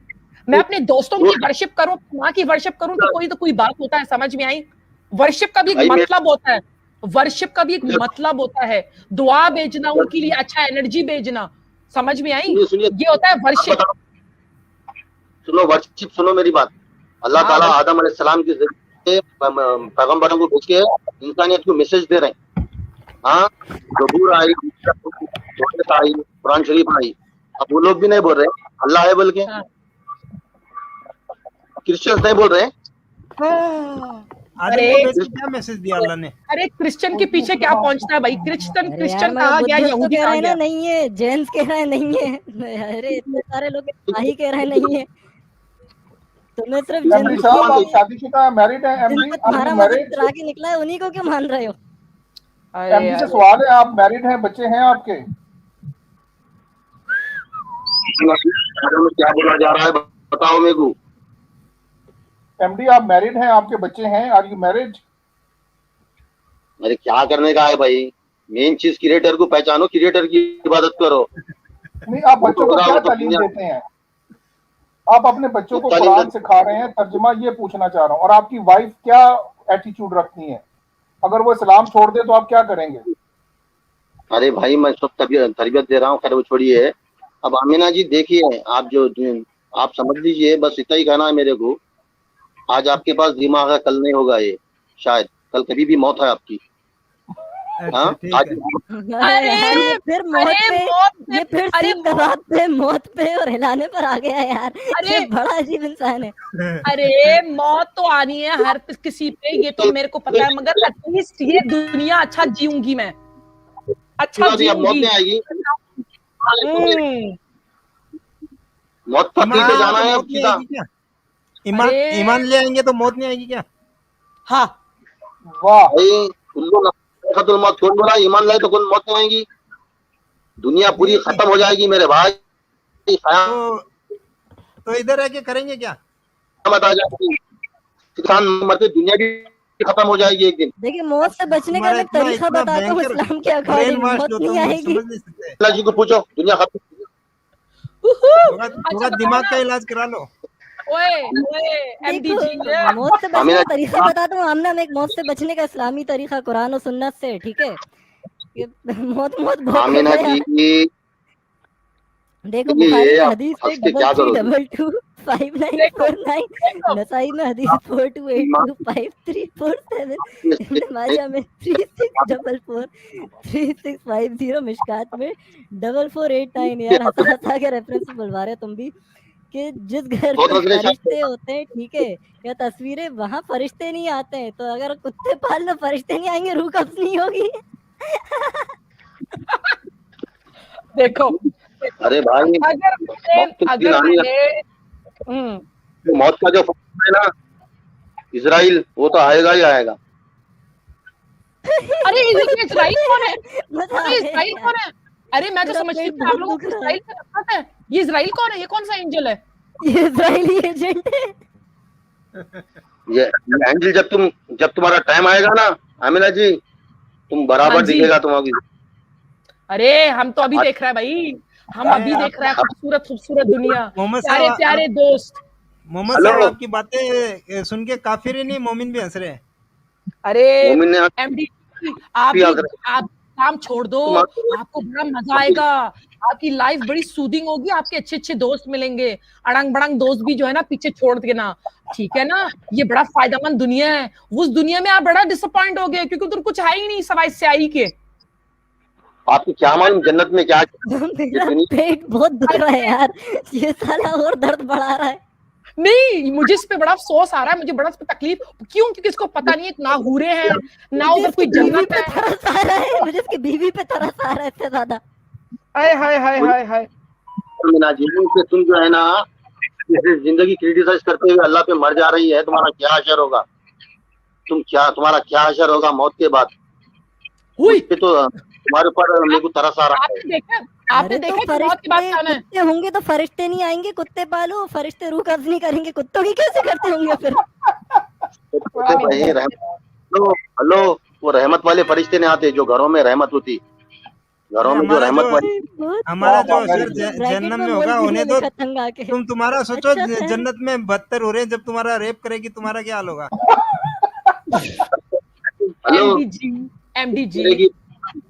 मैं अपने दोस्तों की वर्शिप करूं, माँ की वर्शिप करूं तो कोई बात होता है, समझ में आई? वर्शिप का भी एक मतलब होता है, वर्शिप का भी एक मतलब होता है। दुआ भेजना उनके लिए, अच्छा एनर्जी भेजना, समझ में आई? ये होता है वर्शिप। सुनो वर्शिप, सुनो मेरी बात। अल्लाह ताला आदम अलैहिस्सलाम के जरिए पैगंबरों को भेज के इंसानियत को मैसेज दे रहे हैं। हाँ, ज़बूर आई, आई, कुरान शरीफ आई। अब वो लोग भी नहीं बोल रहे अल्लाह है बोल के, क्रिश्चियंस नहीं बोल रहे। अरे क्या मैसेज दिया अल्लाह ने? अरे क्रिश्चियन के पीछे क्या पहुंचना है भाई? क्रिश्चियन कहा गया, यहूदी कहा गया। नहीं है, जेंट्स कह रहे नहीं है। अरे इतने सारे लोग ही कह रहे नहीं है, तुम्हें सिर्फ एमडी साहब आप शादीशुदा मैरिड हैं? एमडी तुम्हारा मतलब आगे निकला है, उन्हीं को क्यों मान रहे हो? एमडी से सवाल है, आप मैरिड हैं, बच्चे हैं आपके? क्या बोला जा रहा है बताओ मेरे को। एमडी आप मैरिड हैं, आपके बच्चे हैं? Are you married? अरे क्या करने का है भाई, मेन चीज क्रिएटर को पहचानो, क्रिएटर की इबादत करो। नहीं, आप बच्चों को क्या तालीम देते हैं? आप अपने बच्चों को कुरान सिखा रहे हैं, तर्जुमा ये पूछना चाह रहा हूँ। और आपकी वाइफ क्या एटीट्यूड रखती है? अगर वो इस्लाम छोड़ दे तो आप क्या करेंगे? अरे भाई मैं सब तरबियत दे रहा हूँ, खैर वो छोड़िए। अब आमिना जी देखिए, आप समझ लीजिए, बस इतना ही कहना है मेरे को। आज आपके पास दिमाग है, कल नहीं होगा ये, शायद कल कभी भी मौत है आपकी। हाँ, आज ये फिर बात पे मौत पे और हिलाने पर आ गया यार। ये बड़ा अजीब इंसान है। अरे मौत तो आनी है हर किसी पे, ये तो मेरे को पता है, मगर एटलीस्ट ये दुनिया अच्छा जीऊंगी मैं, अच्छा जीऊंगी। मौत पर जाना है अब सीधा। ईमान ले आएंगे तो मौत नहीं आएगी क्या? हाँ वाह, मौत कौन बोला? ईमान लाए तो कौन मौत नहीं आएगी? दुनिया पूरी खत्म हो जाएगी मेरे भाई। तो इधर आके करेंगे क्या? बता जाएगी, किसान मरते, दुनिया भी खत्म हो जाएगी एक दिन। देखिए मौत से बचने का मैं तरीका बताता हूँ इस्लाम के अकॉर्डिंग। मौत नहीं आएगी। अल्लाह जी को पूछो, दुनिया खत्म। थोड़ा दिमाग का इलाज करा लो। मौत से बचने का तरीका बताता हूँ। आमना, मैं एक मौत से बचने का इस्लामी तरीका कुरान और सुन्नत से, ठीक है? मौत बहुत देखो, बुखारी में हदीस है 33225949, नसाई में हदीस 42825347, इब्न माजा में 36443650, मिशकात में 4489। यार हंसा के रेफरेंस बुलवा रहे तुम भी कि जिस घर में फरिश्ते होते हैं, ठीक है, या तस्वीरें, वहाँ फरिश्ते नहीं आते हैं। तो अगर कुत्ते पाल लो, फरिश्ते नहीं आएंगे, रूह कब्ज़ नहीं होगी। देखो अरे भाई, मौत का जो है ना, इजराइल, वो तो आएगा ही आएगा। अरे इजराइल कौन है? इजराइल कौन है? अरे मैं तो समझती हूँ आप लोगों को इजराइल से नफरत है। ये इजराइल कौन है? ये कौन सा एंजल है? ये इजराइली एजेंट है। ये एंजल जब तुम्हारा टाइम आएगा ना आमिना जी, तुम बराबर दिखेगा तुम्हारी। अरे हम तो अभी देख रहे हैं भाई, हम अभी देख रहे हैं खूबसूरत खूबसूरत दुनिया, प्यारे प्यारे दोस्त। मोहम्मद साहब आपकी बातें सुन के काफिर ही नहीं, मोमिन भी हंस रहे हैं। अरे एमडी, आप काम छोड़ दो, आपको बड़ा मजा आएगा, आपकी लाइफ बड़ी सूदिंग होगी, आपके अच्छे अच्छे दोस्त मिलेंगे, अड़ंग बड़ंग दोस्त भी जो है ना पीछे छोड़ के ना, ठीक है ना? ये बड़ा फायदेमंद दुनिया है। उस दुनिया में आप बड़ा डिसअपॉइंट हो गए क्योंकि उधर कुछ है ही नहीं सवाई स्याही के। आपको क्या मालूम जन्नत में क्या मेरा पेट बहुत दुख रहा है यार, ये साला और दर्द बढ़ा रहा है। नहीं, मुझे इस पे बड़ा अफसोस आ रहा है, मुझे बड़ा इस पे तकलीफ क्यों, क्योंकि इसको पता नहीं है ना हूरे हैं ना उधर कोई जन्नत है। तरस आ रहा है मुझे, इसकी बीवी पे तरस आ रहा है इससे ज्यादा। हाय हाय हाय हाय हाय। तुम जो है ना जिंदगी क्रिटिसाइज करते हुए अल्लाह पे मर जा रही है, तुम्हारा क्या असर होगा? तुम्हारा क्या असर होगा मौत के बाद? हुई तो तुम्हारे ऊपर मेरे को तरस आ रहा है। आपने देखा कि मौत के बाद क्या है? कुत्ते होंगे तो फरिश्ते नहीं आएंगे, कुत्ते पालो, फरिश्ते रूह कब्ज नहीं करेंगे, कुत्तों की कैसे करते होंगे फिर? हेलो, वो रहमत वाले फरिश्ते नहीं आते जो घरों में रहमत होती, घरों में जो रहमत वाली। हमारा जो असर जन्नत में होगा होने दो, तुम्हारा सोचो जन्नत में 72 हो रहे हैं, जब तुम्हारा रेप करेगी तुम्हारा क्या हाल होगा? एमडीजी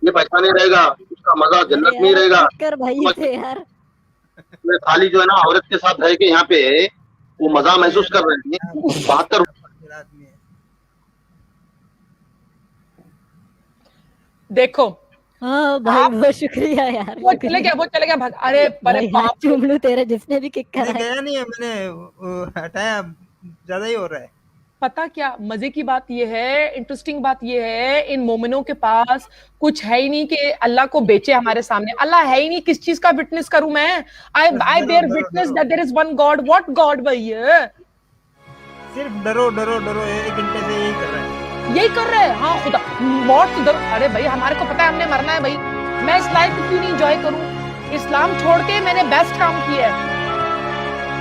ये पैसा नहीं रहेगा, उसका मजा जन्नत में ही रहेगा। भाई थे यार, खाली जो है ना औरत के साथ रह के यहाँ पे वो मजा महसूस कर रहे हैं। 72 देखो। हाँ भाई बहुत शुक्रिया यार, वो चले गया भाग। अरे बाप चूम लूं तेरे, जिसने भी किक करा गया नहीं है, मैंने हटाया, ज्यादा ही हो रहा है। पता क्या मजे की बात ये है, इंटरेस्टिंग बात ये है, इन मोमिनों के पास कुछ है ही नहीं कि अल्लाह को बेचे हमारे सामने। अल्लाह है ही नहीं, किस चीज का विटनेस करूं मैं? I bear witness that there is one God. What God भैया? सिर्फ डरो डरो डरो, 1 घंटे से यही कर रहा है, यही कर रहे हैं। हाँ खुदा, मौत तो डरो। अरे भाई हमारे को पता है हमने मरना है भाई, मैं इस लाइफ को क्यों नहीं एंजॉय करूं? इस्लाम छोड़ के मैंने बेस्ट काम किया है।